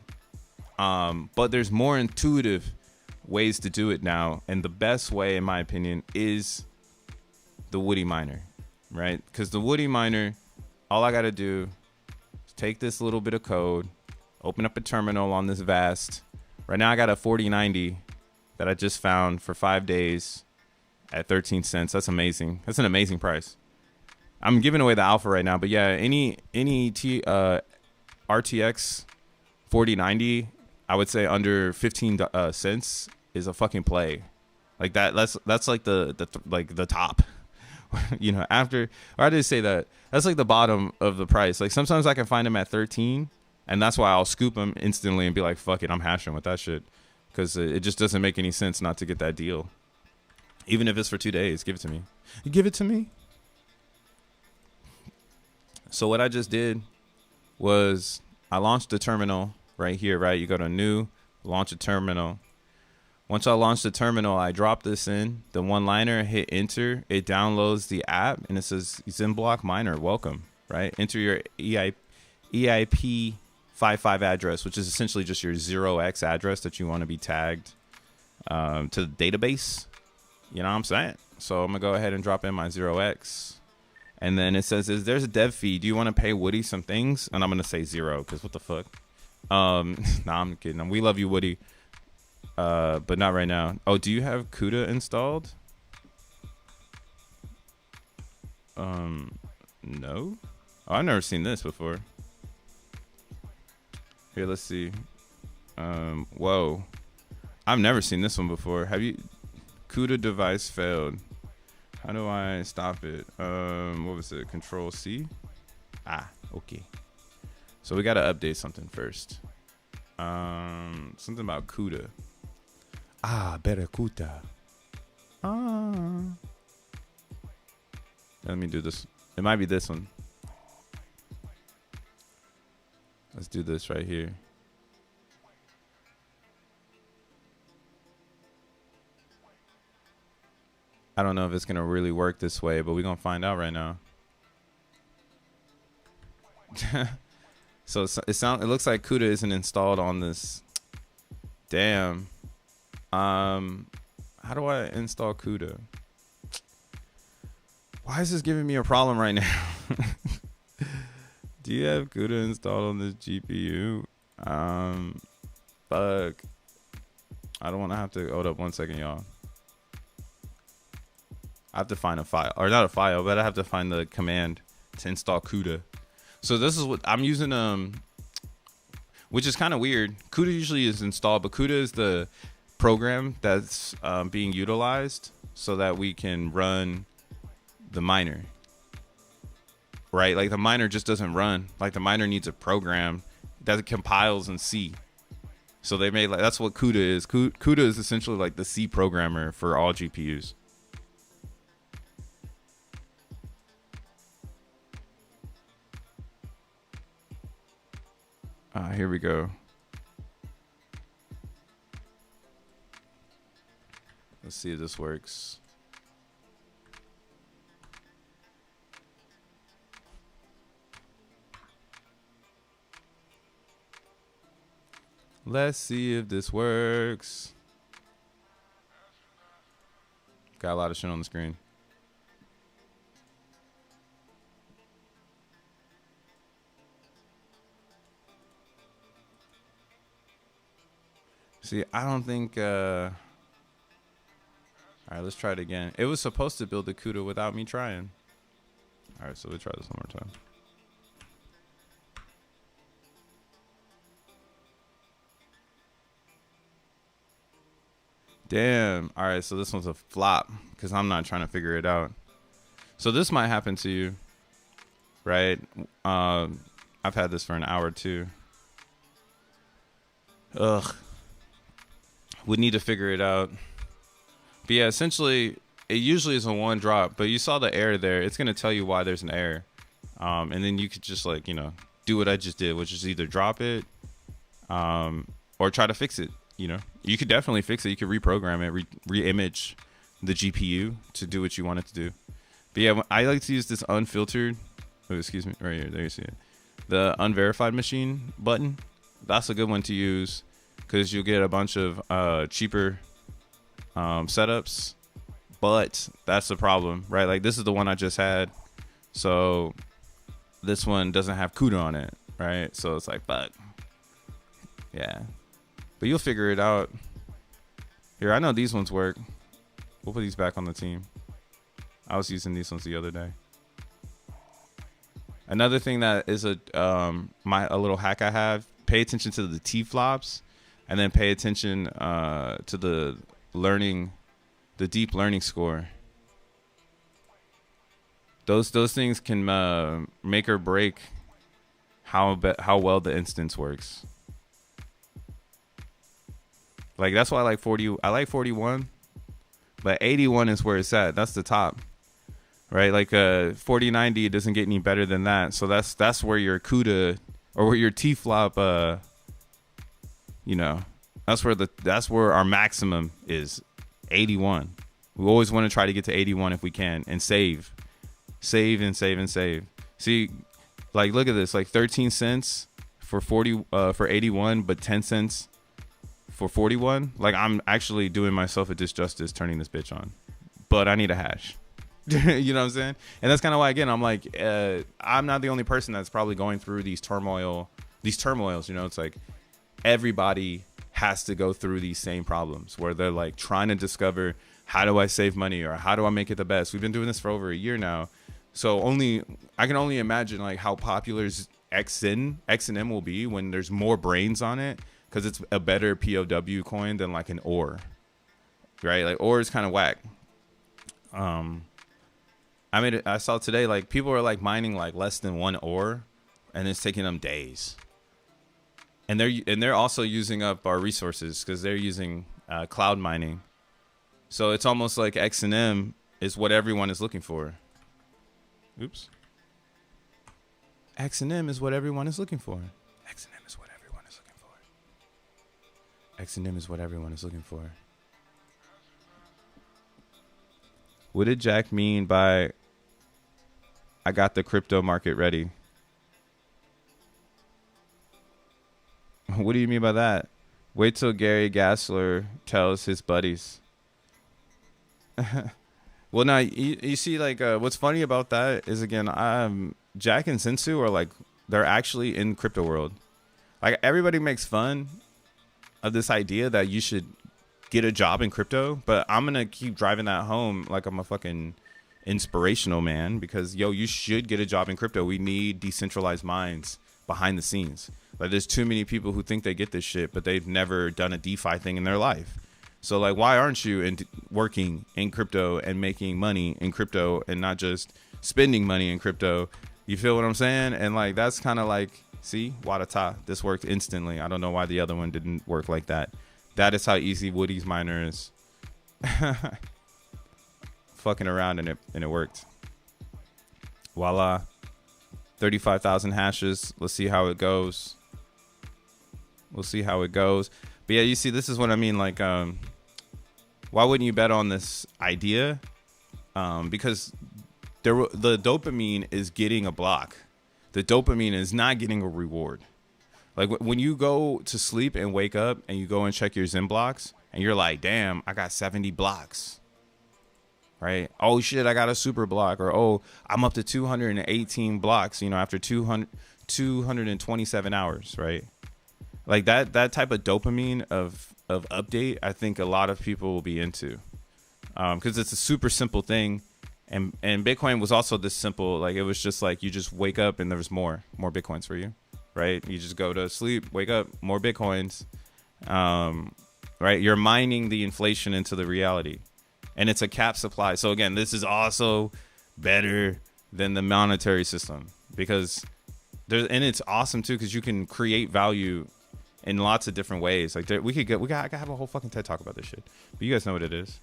But there's more intuitive ways to do it now. And the best way, in my opinion, is the Woody miner, right? Because the Woody miner, all I got to do is take this little bit of code, open up a terminal on this Vast. Right now I got a 4090 that I just found for 5 days at 13 cents. That's amazing. That's an amazing price. I'm giving away the alpha right now, but yeah, any RTX 4090, I would say under 15 cents is a fucking play. Like that's like the top. You know, after, or I did say that that's like the bottom of the price. Like sometimes I can find them at 13. And that's why I'll scoop them instantly and be like, fuck it, I'm hashing with that shit. Because it just doesn't make any sense not to get that deal. Even if it's for 2 days, give it to me. You give it to me? So what I just did was I launched the terminal right here, right? You go to new, launch a terminal. Once I launch the terminal, I drop this in. The one-liner, hit enter. It downloads the app, and it says XENBLOCK miner, welcome, right? Enter your EIP 55 address, which is essentially just your 0x address that you want to be tagged to the database. You know what I'm saying? So I'm gonna go ahead and drop in my 0x, and then it says, there's a dev fee, do you want to pay Woody some things? And I'm gonna say 0 because what the fuck. Nah, I'm kidding. We love you, Woody, but not right now. Oh, do you have CUDA installed? No. Oh, I've never seen this before. Here, let's see. Whoa. I've never seen this one before. Have you? CUDA device failed. How do I stop it? What was it? Control C? Ah, okay. So we got to update something first. Something about CUDA. Ah, better CUDA. Ah. Let me do this. It might be this one. Let's do this right here. I don't know if it's going to really work this way, but we're going to find out right now. So it looks like CUDA isn't installed on this. Damn. How do I install CUDA? Why is this giving me a problem right now? Do you have CUDA installed on this GPU? Fuck. I don't want to have to. Hold up 1 second, y'all. I have to find a file, or not a file, but I have to find the command to install CUDA. So this is what I'm using, which is kind of weird. CUDA usually is installed, but CUDA is the program that's being utilized so that we can run the miner. Right, like the miner just doesn't run. Like the miner needs a program that compiles in C. So they made, like, that's what CUDA is. CUDA is essentially like the C programmer for all GPUs. Here we go. Let's see if this works. Let's see if this works. Got a lot of shit on the screen. See, I don't think... All right, let's try it again. It was supposed to build the CUDA without me trying. All right, so we'll try this one more time. Damn. All right, so this one's a flop because I'm not trying to figure it out. So this might happen to you, right? I've had this for an hour too. Ugh. Would need to figure it out. But yeah, essentially, it usually is a one drop, but you saw the error there. It's going to tell you why there's an error. And then you could just like, you know, do what I just did, which is either drop it or try to fix it. You know, you could definitely fix it. You could reprogram it, re-image the GPU to do what you want it to do. But yeah, I like to use this unfiltered, oh, excuse me, right here, there you see it. The unverified machine button. That's a good one to use because you'll get a bunch of cheaper setups. But that's the problem, right? Like this is the one I just had. So this one doesn't have CUDA on it, right? So it's like, fuck. Yeah. But you'll figure it out. Here, I know these ones work. We'll put these back on the team. I was using these ones the other day. Another thing that is a little hack I have, pay attention to the T-flops and then pay attention to the deep learning score. Those things can make or break how well the instance works. Like that's why I like 40. I like 41, but 81 is where it's at. That's the top, right? Like 4090 doesn't get any better than that. So that's where your CUDA or where your T-flop, you know, that's where our maximum is, 81. We always want to try to get to 81 if we can, and save and save and save. See, like look at this, like 13 cents for 81, but 10 cents for 41. Like I'm actually doing myself a disjustice turning this bitch on, but I need a hash. You know what I'm saying? And that's kind of why, again, I'm like, I'm not the only person that's probably going through these turmoils. You know, it's like everybody has to go through these same problems where they're like trying to discover, how do I save money or how do I make it the best? We've been doing this for over a year now. So I can only imagine like how popular XNM will be when there's more brains on it, because it's a better P.o.W coin than like an ore, right? Like ore is kind of whack. I saw today, like people are like mining like less than one ore and it's taking them days. And they're also using up our resources because they're using cloud mining. So it's almost like XNM is what everyone is looking for. Oops. XNM is what everyone is looking for. XNM is what everyone is looking for. XNM is what everyone is looking for. What did Jack mean by I got the crypto market ready? What do you mean by that? Wait till Gary Gensler tells his buddies. Well, now you see, like, what's funny about that is, again, Jack and Sensu are like, they're actually in crypto world. Like, everybody makes fun of this idea that you should get a job in crypto, but I'm gonna keep driving that home like I'm a fucking inspirational man, because you should get a job in crypto. We need decentralized minds behind the scenes. Like, there's too many people who think they get this shit, but they've never done a DeFi thing in their life. So, like, why aren't you working in crypto and making money in crypto and not just spending money in crypto? You feel what I'm saying? And, like, that's kind of like, see, Wadata, this worked instantly. I don't know why the other one didn't work like that. That is how easy Woody's miner is. Fucking around and it worked. Voila. 35,000 hashes. Let's see how it goes. We'll see how it goes. But yeah, you see, this is what I mean. Like, why wouldn't you bet on this idea? Because the dopamine is getting a block. The dopamine is not getting a reward. Like when you go to sleep and wake up and you go and check your XEN blocks and you're like, damn, I got 70 blocks. Right? Oh shit, I got a super block. Or oh, I'm up to 218 blocks, you know, after 227 hours, right? Like that type of dopamine of update, I think a lot of people will be into. Because it's a super simple thing. And Bitcoin was also this simple. Like it was just like you just wake up and there was more Bitcoins for you. Right? You just go to sleep, wake up, more Bitcoins. Right? You're mining the inflation into the reality. And it's a cap supply. So again, this is also better than the monetary system because and it's awesome too because you can create value in lots of different ways. Like I gotta have a whole fucking TED talk about this shit. But you guys know what it is.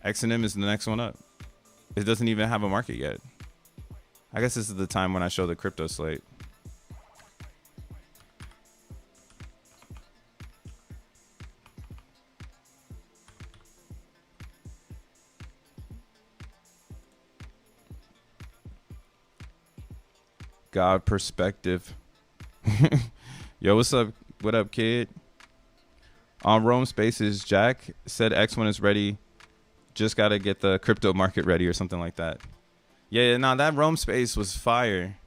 XNM is the next one up. It doesn't even have a market yet. I guess this is the time when I show the crypto slate. God perspective. Yo, what's up? What up, kid? On Rome Spaces, Jack said X1 is ready. Just got to get the crypto market ready or something like that. Yeah, no, that Rome Space was fire.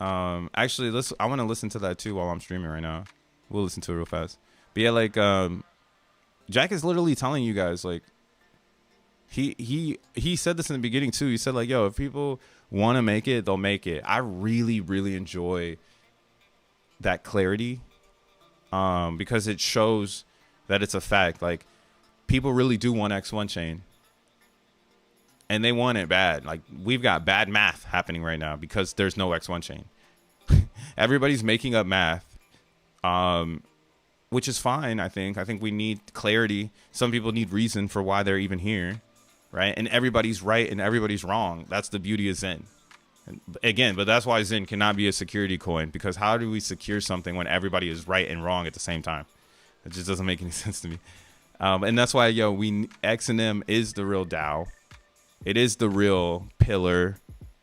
Actually, I want to listen to that too while I'm streaming right now. We'll listen to it real fast. But yeah, like Jack is literally telling you guys like he said this in the beginning too. He said like, yo, if people want to make it, they'll make it. I really, really enjoy that clarity because it shows that it's a fact. Like people really do want X1 chain and they want it bad. Like we've got bad math happening right now because there's no X1 chain. Everybody's making up math, which is fine. I think we need clarity. Some people need reason for why they're even here. Right. And everybody's right and everybody's wrong. That's the beauty of XEN. And again, but that's why XEN cannot be a security coin, because how do we secure something when everybody is right and wrong at the same time? It just doesn't make any sense to me. And that's why, yo, XNM is the real DAO. It is the real pillar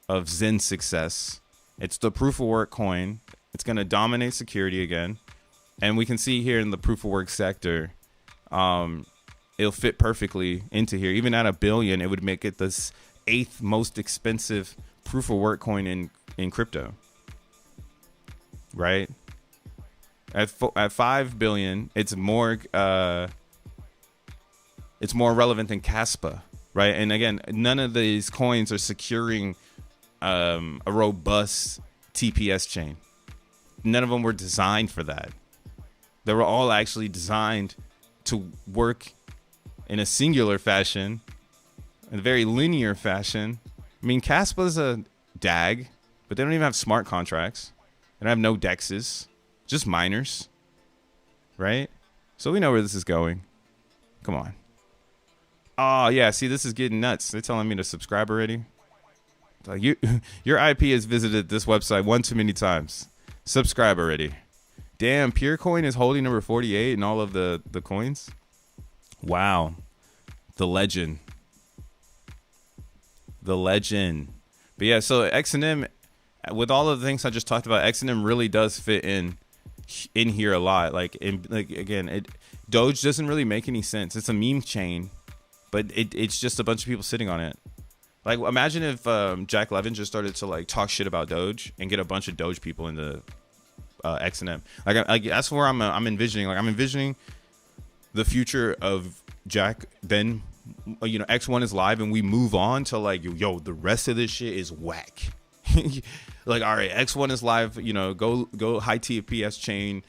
of XEN success. It's the proof of work coin. It's going to dominate security again. And we can see here in the proof of work sector, it'll fit perfectly into here. Even at $1 billion, it would make it the 8th most expensive proof of work coin in crypto. Right? At 5 billion, it's more relevant than Caspa, right? And again, none of these coins are securing a robust TPS chain. None of them were designed for that. They were all actually designed to work in a singular fashion, in a very linear fashion. I mean, Caspa's a DAG, but they don't even have smart contracts. They don't have no DEXs, just miners, right? So we know where this is going. Come on. Oh, yeah, see, this is getting nuts. They're telling me to subscribe already. Like your IP has visited this website one too many times. Subscribe already. Damn, Purecoin is holding number 48 in all of the coins. Wow. The legend. The legend. But yeah, so XNM, with all of the things I just talked about, XNM really does fit in here a lot. Like again, Doge doesn't really make any sense. It's a meme chain, but it's just a bunch of people sitting on it. Like imagine if Jack Levin just started to like talk shit about Doge and get a bunch of Doge people into XNM. Like that's where I'm envisioning. Like I'm envisioning the future of Jack. Then you know X1 is live and we move on to like yo the rest of this shit is whack. Like all right, X1 is live. You know, go high TPS chain.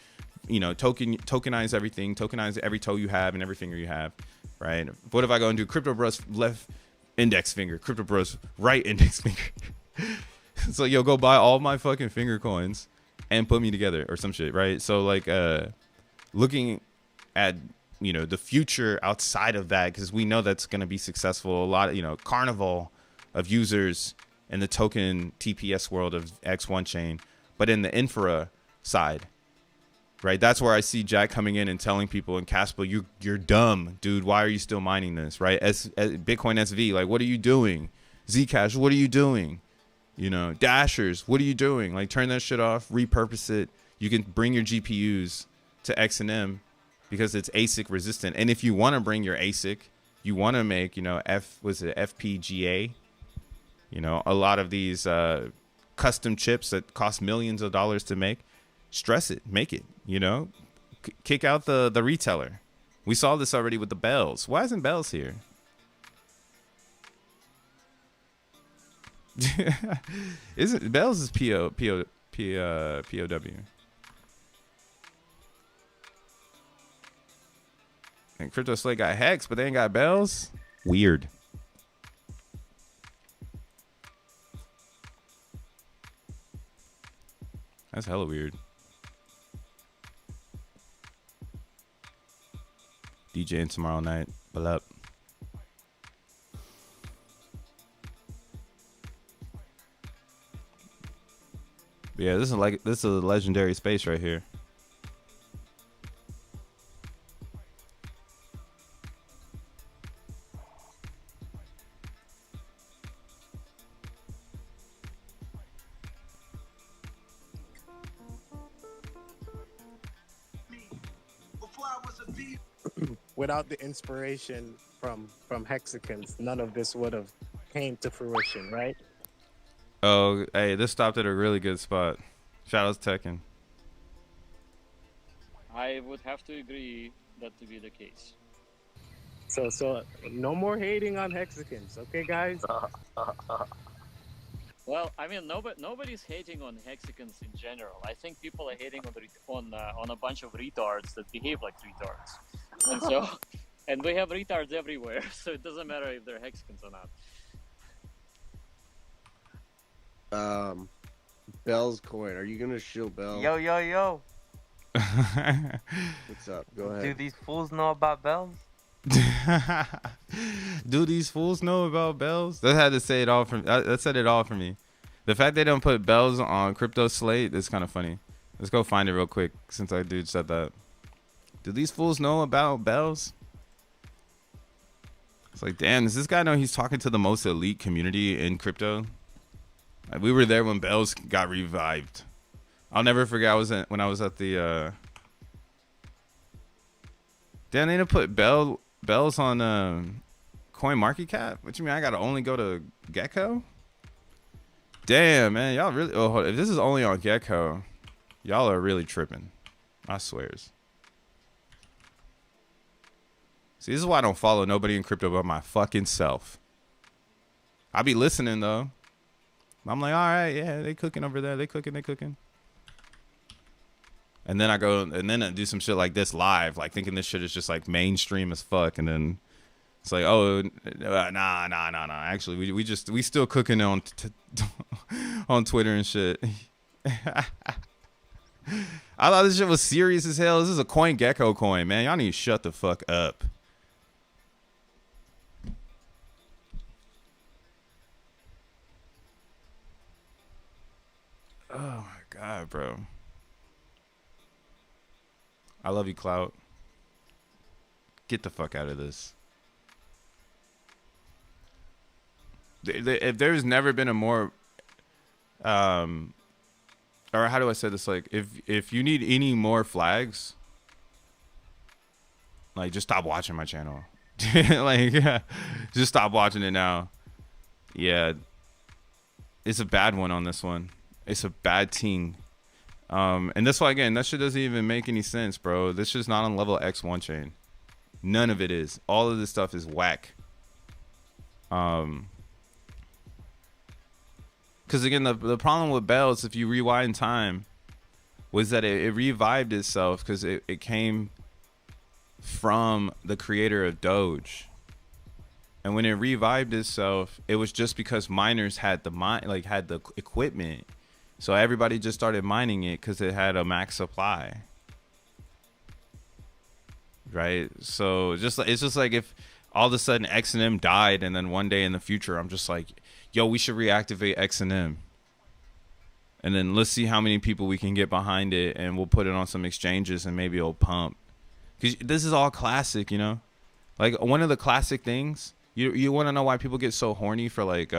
You know, tokenize everything. Tokenize every toe you have and every finger you have. Right. What if I go and do Crypto Bros left index finger, Crypto Bros right index finger? So yo, go buy all my fucking finger coins and put me together or some shit, right? So like looking at you know the future outside of that, because we know that's going to be successful. A lot of, you know, carnival of users in the token TPS world of X1 chain, but in the infra side, right? That's where I see Jack coming in and telling people in Casper, you're dumb, dude. Why are you still mining this, right? Bitcoin SV, like, what are you doing? Zcash, what are you doing? You know, Dashers, what are you doing? Like, turn that shit off, repurpose it. You can bring your GPUs to XNM because it's ASIC resistant. And if you want to bring your ASIC, you want to make, you know, FPGA, you know, a lot of these custom chips that cost millions of dollars to make, stress it, make it, you know, kick out the retailer. We saw this already with the Bells. Why isn't Bells here? Isn't Bells is POW? And Crypto Slate got Hex, but they ain't got Bells. Weird. That's hella weird. DJing tomorrow night. Pull up. But yeah, this is a legendary space right here. Without the inspiration from hexagons, none of this would have came to fruition, right? Oh, hey, this stopped at a really good spot. Shout out to Tekken. I would have to agree that to be the case. So no more hating on hexagons, okay, guys? Well, I mean, nobody's hating on hexagons in general. I think people are hating on a bunch of retards that behave like retards, and so, and we have retards everywhere, so it doesn't matter if they're hexagons or not. Bell's coin. Are you gonna shill Bell? Yo. What's up? Go ahead. Do these fools know about bells? Do these fools know about Bells? That had to say it all for me. That said it all for me. The fact they don't put Bells on Crypto Slate is kind of funny. Let's go find it real quick since that dude said that. Do these fools know about Bells? It's like, damn, does this guy know he's talking to the most elite community in crypto? Like, we were there when Bells got revived. I'll never forget when I was at the damn, they didn't put Bells on Coin Market Cap. What you mean? I gotta only go to Gecko? Damn, man, y'all really. Oh, hold on. If this is only on Gecko, y'all are really tripping. I swears. See, this is why I don't follow nobody in crypto but my fucking self. I be listening though. I'm like, all right, yeah, they cooking over there. They cooking. And then I go and then I do some shit like this live, like thinking this shit is just like mainstream as fuck. And then it's like, oh, nah. Actually, we still cooking on on Twitter and shit. I thought this shit was serious as hell. This is a CoinGecko coin, man. Y'all need to shut the fuck up. Oh my God, bro. I love you, Clout. Get the fuck out of this. If there's never been a more, or how do I say this? Like, if you need any more flags, like, just stop watching my channel. Like, just stop watching it now. Yeah, it's a bad one on this one. It's a bad team. And that's why, again, that shit doesn't even make any sense, bro. This shit's not on level X1 chain. None of it is. All of this stuff is whack. Because, again, the problem with Bells, if you rewind time, was that it revived itself because it came from the creator of Doge. And when it revived itself, it was just because miners had had the equipment. So everybody just started mining it because it had a max supply, right? So it's just like if all of a sudden XNM died, and then one day in the future I'm just like, yo, we should reactivate XNM, and then let's see how many people we can get behind it, and we'll put it on some exchanges, and maybe it'll pump. Because this is all classic, you know. Like one of the classic things. You want to know why people get so horny for like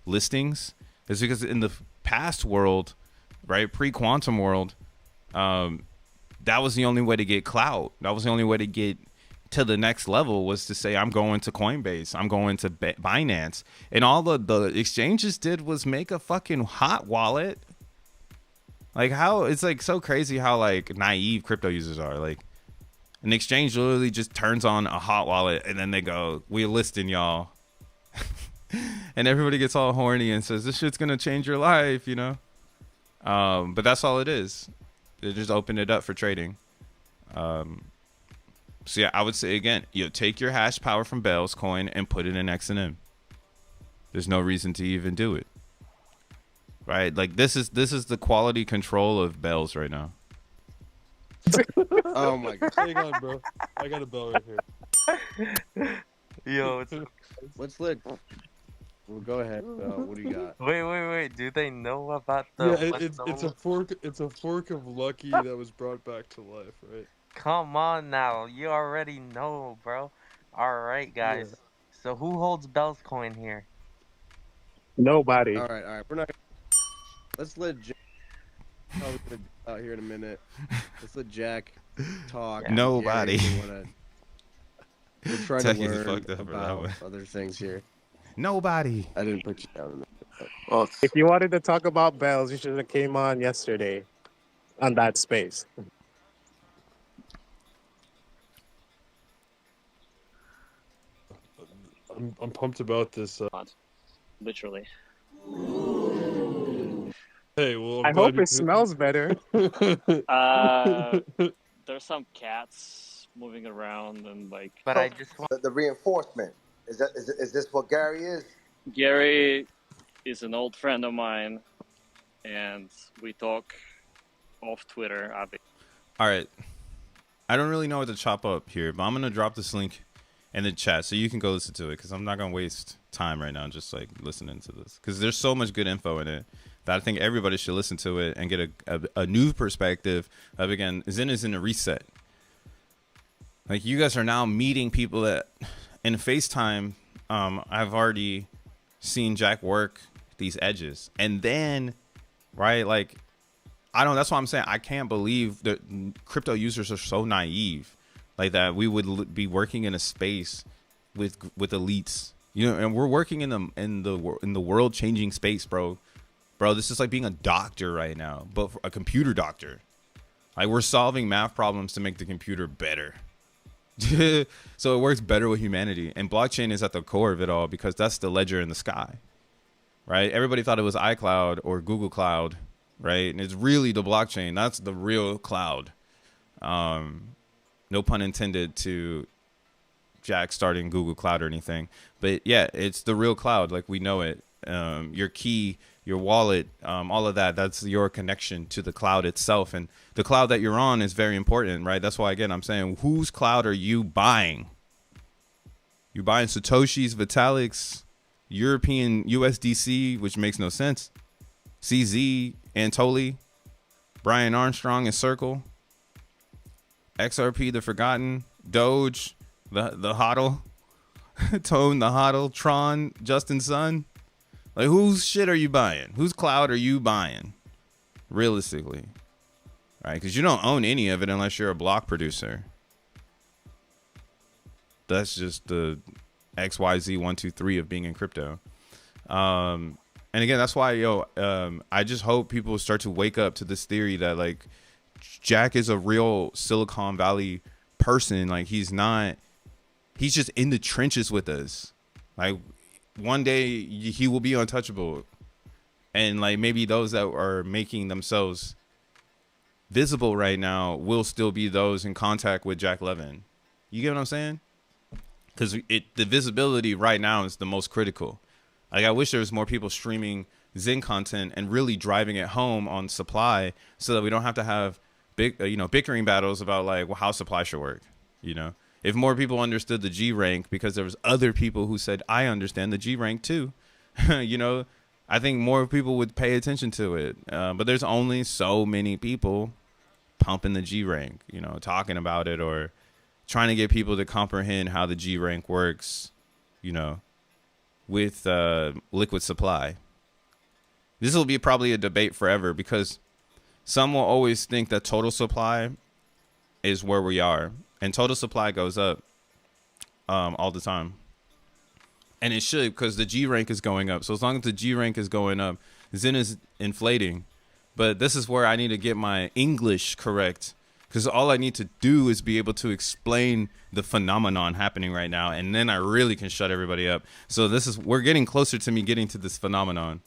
listings? Is because in the past world, right, pre-quantum world, that was the only way to get clout. That was the only way to get to the next level, was to say I'm going to Coinbase, I'm going to Binance, and all the exchanges did was make a fucking hot wallet. Like how it's like so crazy how like naive crypto users are. Like an exchange literally just turns on a hot wallet and then they go, "We're listing y'all," and everybody gets all horny and says this shit's gonna change your life, you know. But that's all it is. They just opened it up for trading. So yeah, I would say again, you take your hash power from Bell's coin and put it in XNM. There's no reason to even do it, right? Like this is the quality control of Bell's right now. Oh my god. Hang on, bro. I got a bell right here. Yo, it's... Let's let. Well, go ahead, Bell. What do you got? wait. Do they know about the? Yeah, it's a fork. It's a fork of Lucky that was brought back to life, right? Come on now, you already know, bro. All right, guys. Yeah. So who holds Bell's coin here? Nobody. All right. We're not. Let's let Jack. Probably gonna be out here in a minute. Let's let Jack talk. Yeah. Nobody. We're trying to Techie learn fucked up for that about one. other things here. Nobody. I didn't put you down. Well, If you wanted to talk about bells, you should have came on yesterday on that space. I'm pumped about this. Literally. Hey, well, I hope it smells better. There's some cats moving around and like. But I just want. the reinforcement is this what Gary is? Gary is an old friend of mine, and we talk off Twitter. All right. I don't really know what to chop up here, but I'm gonna drop this link in the chat so you can go listen to it, because I'm not gonna waste time right now just like listening to this, because there's so much good info in it that I think everybody should listen to it and get a new perspective of, again, Zen is in a reset. Like, you guys are now meeting people that in FaceTime, I've already seen Jack work these edges. And then, right, like, I don't, that's why I'm saying I can't believe that crypto users are so naive, like that we would be working in a space with elites, you know, and we're working in the world changing space, bro. This is like being a doctor right now, but a computer doctor. Like, we're solving math problems to make the computer better. So it works better with humanity. And blockchain is at the core of it all, because that's the ledger in the sky, right? Everybody thought it was iCloud or Google Cloud, right? And it's really the blockchain. That's the real cloud. No pun intended to Jack starting Google Cloud or anything. But yeah, it's the real cloud like we know it. Your key, your wallet, all of that, that's your connection to the cloud itself. And the cloud that you're on is very important, right? That's why, again, I'm saying, whose cloud are you buying? You buying Satoshi's, Vitalik's, European USDC, which makes no sense. CZ, Anatoly, Brian Armstrong and Circle, XRP, the Forgotten, Doge, the HODL, Tone, the HODL, Tron, Justin Sun. Like, whose shit are you buying? Whose cloud are you buying? Realistically. Right? Because you don't own any of it unless you're a block producer. That's just the XYZ123 of being in crypto. And again, that's why, I just hope people start to wake up to this theory that, like, Jack is a real Silicon Valley person. Like, he's just in the trenches with us. Like, one day he will be untouchable, and like maybe those that are making themselves visible right now will still be those in contact with Jack Levin. You get what I'm saying? Because the visibility right now is the most critical. Like, I wish there was more people streaming Zen content and really driving it home on supply, so that we don't have to have big bickering battles about like how supply should work. If more people understood the G rank, because there was other people who said, I understand the G rank too, I think more people would pay attention to it. But there's only so many people pumping the G rank, you know, talking about it or trying to get people to comprehend how the G rank works, you know, with liquid supply. This will be probably a debate forever because some will always think that total supply is where we are, and total supply goes up all the time. And it should, because the G rank is going up. So as long as the G rank is going up, Zen is inflating. But this is where I need to get my English correct, because all I need to do is be able to explain the phenomenon happening right now, and then I really can shut everybody up. So we're getting closer to me getting to this phenomenon.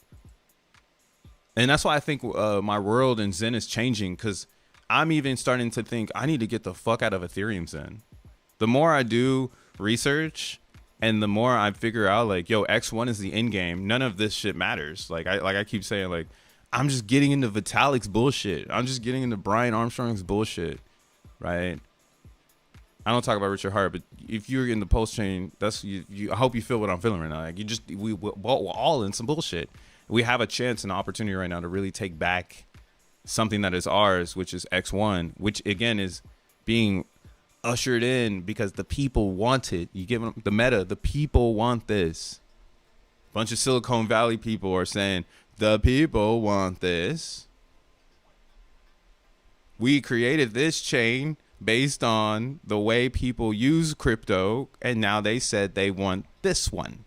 And that's why I think my world in Zen is changing, because I'm even starting to think I need to get the fuck out of Ethereum Zen. The more I do research and the more I figure out, like, yo, X1 is the end game, none of this shit matters. Like I keep saying, like, I'm just getting into Vitalik's bullshit. I'm just getting into Brian Armstrong's bullshit, right? I don't talk about Richard Hart, but if you're in the post chain, that's I hope you feel what I'm feeling right now. Like, we're all in some bullshit. We have a chance and opportunity right now to really take back something that is ours, which is X1, which again is being ushered in because the people want it. You give them the meta, the people want this. A bunch of Silicon Valley people are saying, the people want this. We created this chain based on the way people use crypto, and now they said they want this one.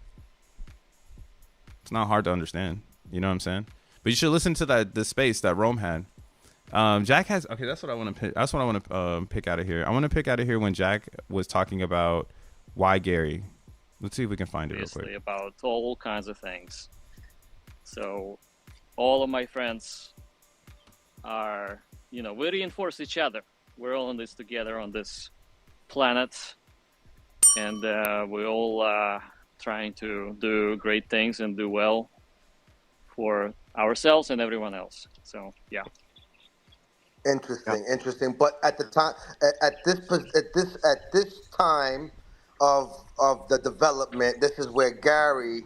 It's not hard to understand. You know what I'm saying? But you should listen to the space that Rome had. Jack has, okay, that's what I want to pick. That's what I want to pick out of here. I want to pick out of here when Jack was talking about why Gary. Let's see if we can find it real quick. About all kinds of things. So all of my friends are, you know, we reinforce each other. We're all in this together on this planet, and we're all trying to do great things and do well for ourselves and everyone else. So yeah. Interesting. But at the time, at this time of the development, this is where Gary,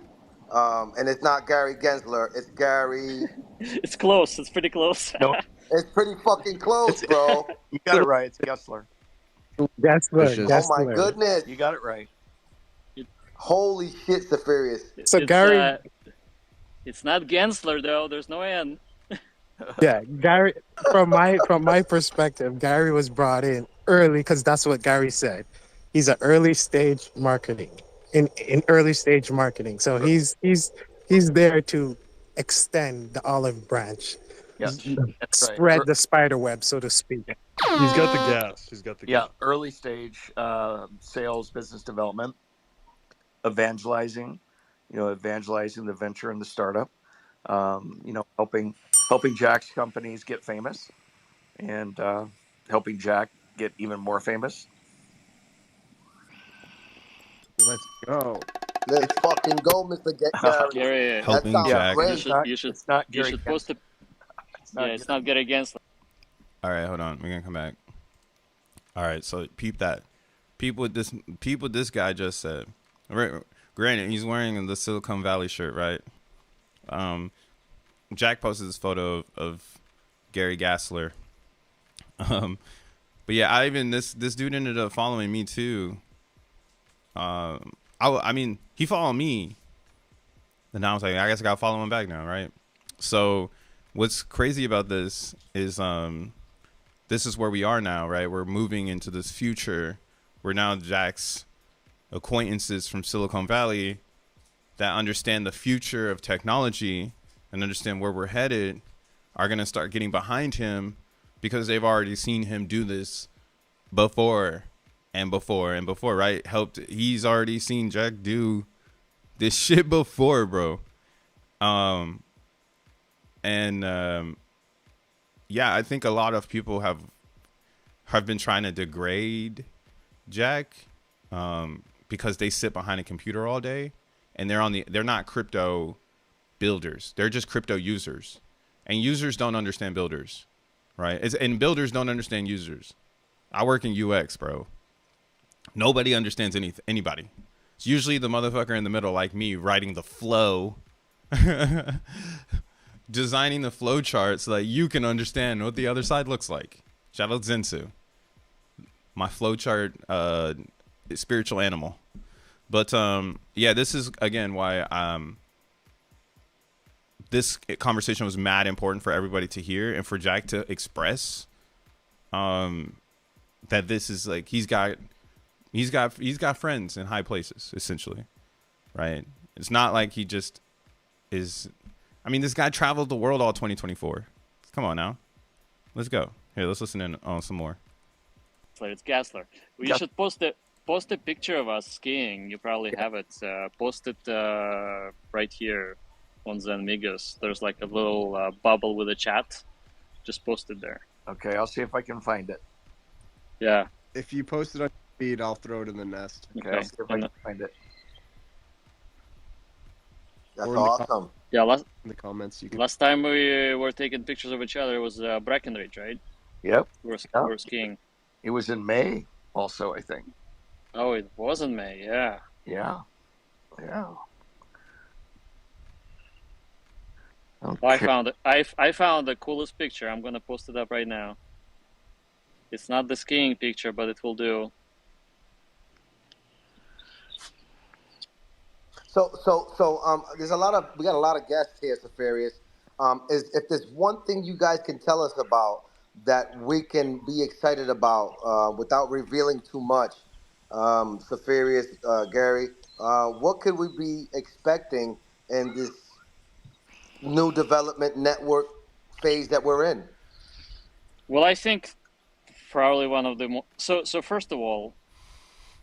and it's not Gary Gensler, it's Gary. It's close. It's pretty close. No, it's pretty fucking close, bro. You got it right. It's Gessler. Gessler. Oh my goodness. You got it right. Holy shit, Zephyrus. So Gary, it's not Gensler though. There's no N. Yeah, Gary. From my perspective, Gary was brought in early because that's what Gary said. He's an early stage marketing in early stage marketing. So he's there to extend the olive branch, spread the spider web, so to speak. He's got the gas. He's got the gas. Early stage sales, business development, evangelizing the venture and the startup. Helping Jack's companies get famous, and helping Jack get even more famous. Let's go. Let's fucking go, Mr. Gary. Gary, helping Jack. Great. It's not Gary. You're supposed to. It's not Gary Gensler. All right, hold on. We're gonna come back. All right, so peep that. Peep what this guy just said. Granted, he's wearing the Silicon Valley shirt, right? Jack posted this photo of Gary Gensler. But yeah, this dude ended up following me too. I mean, he followed me, and now I was like, I guess I gotta follow him back now, right? So, what's crazy about this is, this is where we are now, right? We're moving into this future where now Jack's acquaintances from Silicon Valley that understand the future of technology and understand where we're headed are going to start getting behind him because they've already seen him do this before, right? He's already seen Jack do this shit before, bro. Yeah, I think a lot of people have been trying to degrade Jack because they sit behind a computer all day and they're not crypto builders. They're just crypto users, and users don't understand builders, right? And builders don't understand users. I work in UX, bro. Nobody understands anybody. It's usually the motherfucker in the middle like me writing the flow designing the flow chart so that you can understand what the other side looks like. Shout out Zensu, my flowchart spiritual animal. But yeah, this is again why this conversation was mad important for everybody to hear and for Jack to express that this is like he's got friends in high places, essentially, right? It's not like he just is. I mean, this guy traveled the world all 2024. Come on now, let's go. Here, let's listen in on some more. It's Gassler. You should post a picture of us skiing. You probably have it. Post it right here on ZenMigos. There's like a little bubble with a chat. Just post it there. Okay, I'll see if I can find it. Yeah. If you post it on your feed, I'll throw it in the nest. Okay, I'll see if I can find it. That's Or in awesome. Yeah, in the comments, you can. last time we were taking pictures of each other was Breckenridge, right? Yep. We were skiing. It was in May also, I think. Oh, it was in May, yeah. Yeah. Yeah. Okay. Oh, I found it. I found the coolest picture. I'm gonna post it up right now. It's not the skiing picture, but it will do. So there's we got a lot of guests here, Safarius. Is if there's one thing you guys can tell us about that we can be excited about without revealing too much, Safarius, Gary, what could we be expecting in this new development network phase that we're in? Well, I think probably one of the so first of all,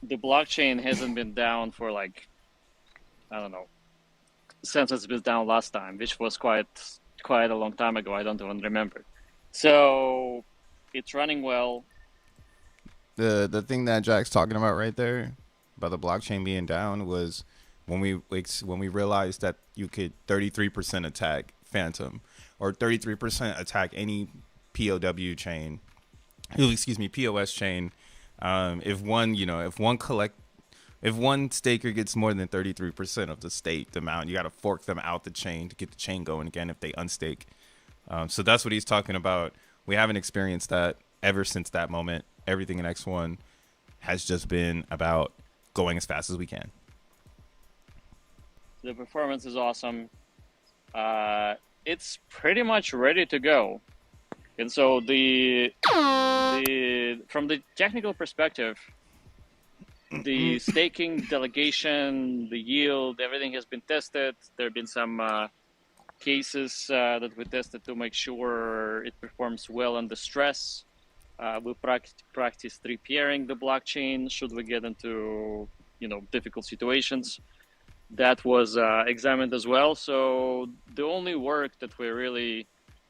the blockchain hasn't been down for like, I don't know, since it's been down last time, which was quite a long time ago. I don't even remember. So it's running well. The thing that Jack's talking about right there about the blockchain being down was when we realized that you could 33% attack Phantom or 33% attack any POW chain, POS chain. If one staker gets more than 33% of the staked amount, you got to fork them out the chain to get the chain going again if they unstake. So that's what he's talking about. We haven't experienced that ever since that moment. Everything in X1 has just been about going as fast as we can. The performance is awesome. It's pretty much ready to go. And so from the technical perspective, the staking, delegation, the yield, everything has been tested. There have been some cases that we tested to make sure it performs well under stress. We practice repairing the blockchain should we get into difficult situations. That was examined as well. So the only work that we really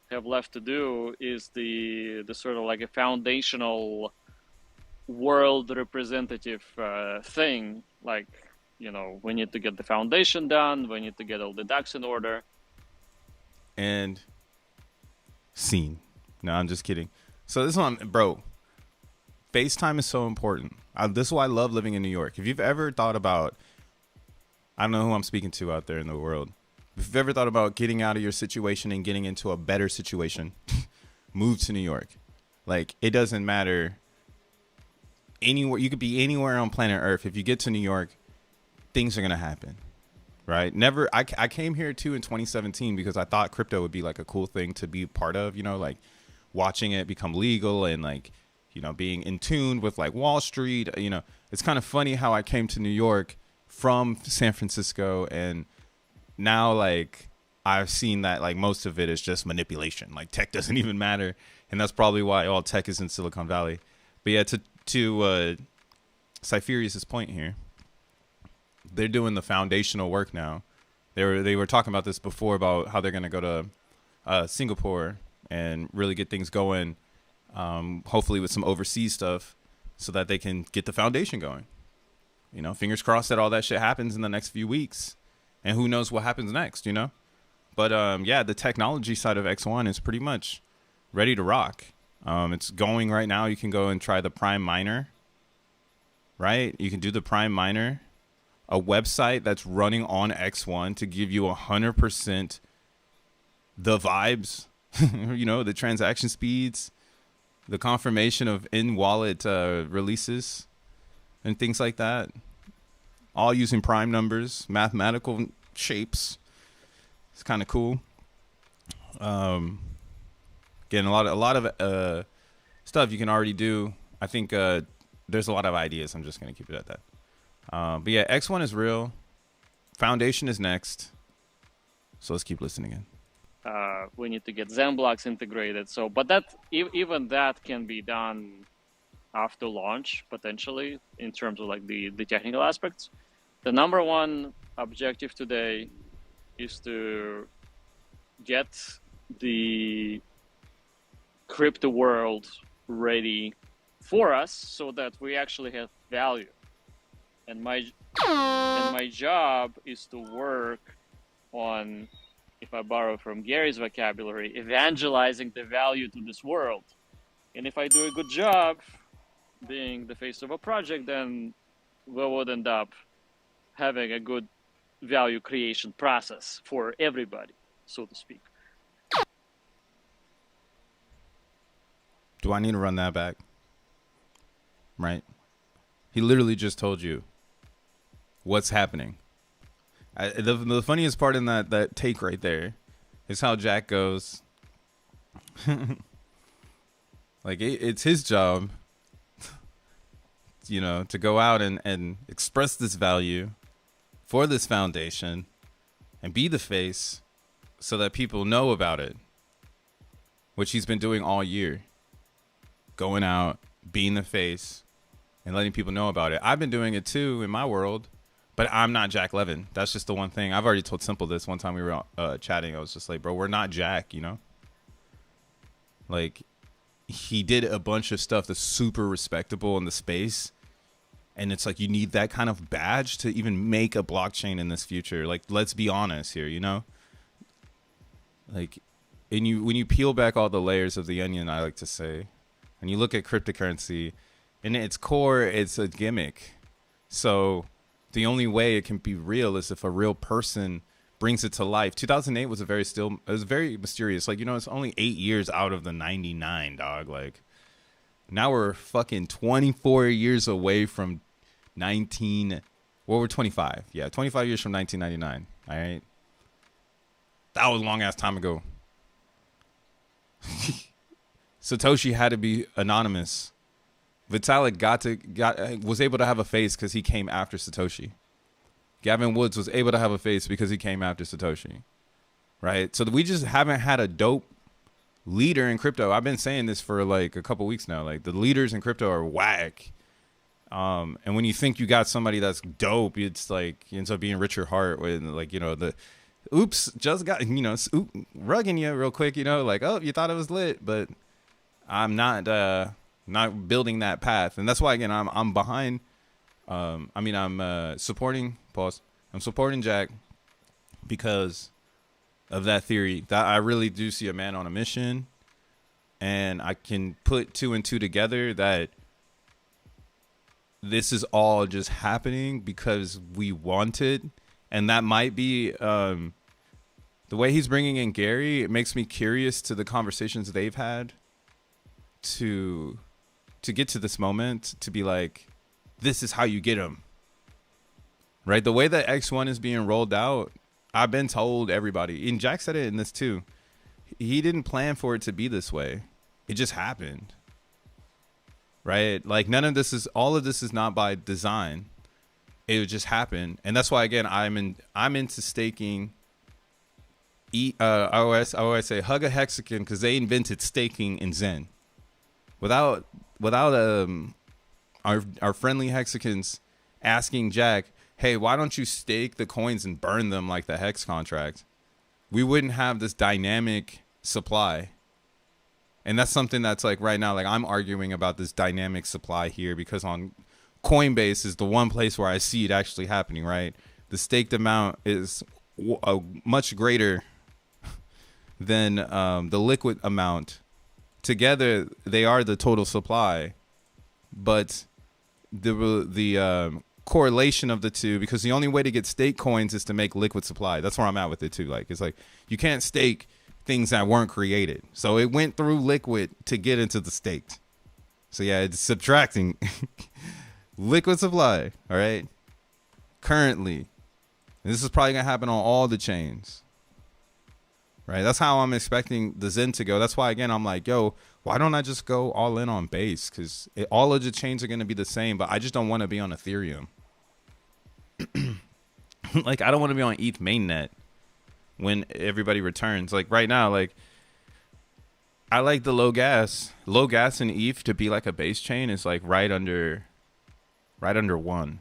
have left to do is the sort of like a foundational world representative thing. Like, we need to get the foundation done. We need to get all the ducks in order. And scene. No, I'm just kidding. So this one, bro, FaceTime is so important. This is why I love living in New York. If you've ever thought about, I don't know who I'm speaking to out there in the world. If you've ever thought about getting out of your situation and getting into a better situation, move to New York. Like, it doesn't matter anywhere. You could be anywhere on planet Earth. If you get to New York, things are going to happen. Right? I came here too in 2017 because I thought crypto would be like a cool thing to be part of, like watching it become legal and like, being in tune with like Wall Street. It's kind of funny how I came to New York from San Francisco, and now like I've seen that like most of it is just manipulation. Like tech doesn't even matter, and that's probably why all tech is in Silicon Valley. But yeah, to Cypherius's point here, they're doing the foundational work now. They were talking about this before about how they're going to go to Singapore and really get things going, hopefully with some overseas stuff, so that they can get the foundation going. Fingers crossed that all that shit happens in the next few weeks, and who knows what happens next, But yeah, the technology side of X1 is pretty much ready to rock. It's going right now. You can go and try the Prime Miner, right? You can do the Prime Miner. a website that's running on X1 to give you 100% the vibes, you know, the transaction speeds, the confirmation of in-wallet releases and things like that, all using prime numbers, mathematical shapes. It's kind of cool. Again, a lot of stuff you can already do. I think there's a lot of ideas. I'm just gonna keep it at that. But yeah, X1 is real. Foundation is next. So let's keep listening in. We need to get XENBLOCKs integrated. So, but that even that can be done after launch potentially in terms of like the technical aspects. The number one objective today is to get the crypto world ready for us so that we actually have value. And my job is to work on, if I borrow from Gary's vocabulary, evangelizing the value to this world. And if I do a good job being the face of a project, then we would end up having a good value creation process for everybody, so to speak. Do I need to run that back? Right? He literally just told you what's happening. The funniest part in that take right there is how Jack goes, like it's his job, you know, to go out and express this value for this foundation and be the face so that people know about it, which he's been doing all year, going out, being the face and letting people know about it. I've been doing it too in my world. But I'm not Jack Levin. That's just the one thing. I've already told Simple this one time we were chatting. I was just like, bro, we're not Jack, you know? Like, he did a bunch of stuff that's super respectable in the space. And it's like, you need that kind of badge to even make a blockchain in this future. Like, let's be honest here, you know? Like, when you peel back all the layers of the onion, I like to say, and you look at cryptocurrency, in its core, it's a gimmick. So the only way it can be real is if a real person brings it to life. 2008 was it was very mysterious. Like, you know, it's only 8 years out of the 99, dog. Like, now we're fucking 24 years away from we're 25. Yeah, 25 years from 1999. All right. That was a long ass time ago. Satoshi had to be anonymous. Vitalik was able to have a face because he came after Satoshi. Gavin Woods was able to have a face because he came after Satoshi. Right? So we just haven't had a dope leader in crypto. I've been saying this for like a couple weeks now. Like, the leaders in crypto are whack. And when you think you got somebody that's dope, it's like it ends up being Richard Hart with, like, you know, the oops, just got, you know, rugging you real quick, you know, like, oh, you thought it was lit, but I'm not building that path. And that's why, again, I'm behind. I'm supporting I'm supporting Jack because of that theory that I really do see a man on a mission, and I can put 2 and 2 together that this is all just happening because we want it. And that might be the way he's bringing in Gary. It makes me curious to the conversations they've had to get to this moment, to be like, this is how you get them. Right? The way that X1 is being rolled out, I've been told everybody, and Jack said it in this too, he didn't plan for it to be this way. It just happened. Right? Like, all of this is not by design. It would just happen. And that's why, again, I'm into staking. I always say hug a hexagon, because they invented staking in Zen. Without our friendly hexagons asking Jack, hey, why don't you stake the coins and burn them like the hex contract, we wouldn't have this dynamic supply. And that's something that's like right now, like, I'm arguing about this dynamic supply here because on Coinbase is the one place where I see it actually happening, right? The staked amount is much greater than the liquid amount. Together, they are the total supply, but the correlation of the two, because the only way to get stake coins is to make liquid supply. That's where I'm at with it too. Like, it's like you can't stake things that weren't created. So it went through liquid to get into the staked. So yeah, it's subtracting liquid supply. All right. Currently, and this is probably gonna happen on all the chains. Right. That's how I'm expecting the Zen to go. That's why, again, I'm like, yo, why don't I just go all in on base? Because all of the chains are going to be the same, but I just don't want to be on Ethereum. Like, I don't want to be on ETH mainnet when everybody returns. Like, right now, like, I like the low gas in ETH to be like a base chain is like right under 1.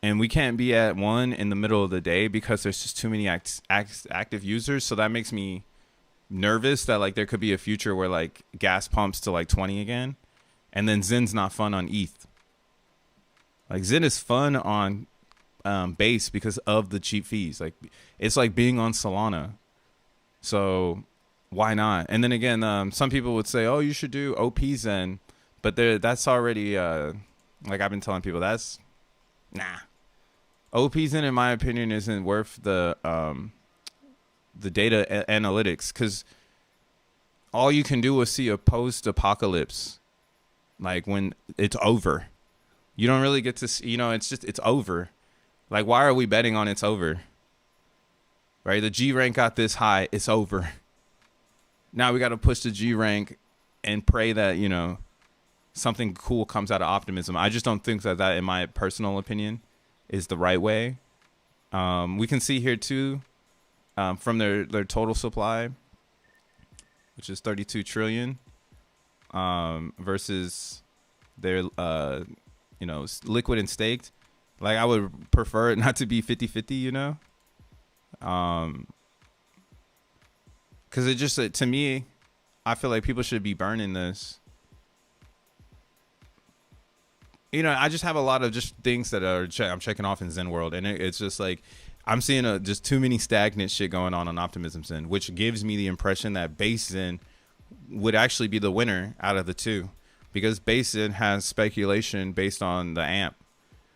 And we can't be at 1 in the middle of the day because there's just too many active users. So that makes me nervous that like there could be a future where like gas pumps to like 20 again, and then Zen's not fun on ETH. Like, Zen is fun on base because of the cheap fees. Like, it's like being on Solana. So why not? And then again, some people would say, oh, you should do OP Zen, but that's already like I've been telling people, that's nah. OP Zen, in my opinion, isn't worth the data analytics, because all you can do is see a post-apocalypse, like when it's over. You don't really get to see, you know, it's over. Like, why are we betting on it's over? Right? The G rank got this high, it's over. Now we got to push the G rank and pray that, you know, something cool comes out of optimism. I just don't think that, in my personal opinion, is the right way. We can see here too, from their total supply, which is 32 trillion, versus their you know, liquid and staked. Like, I would prefer it not to be 50-50, you know, because it just, to me, I feel like people should be burning this. You know, I just have a lot of just things that I'm checking off in Zen world, and it's just like I'm seeing just too many stagnant shit going on Optimism Zen, which gives me the impression that base Zen would actually be the winner out of the two, because base Zen has speculation based on the AMP,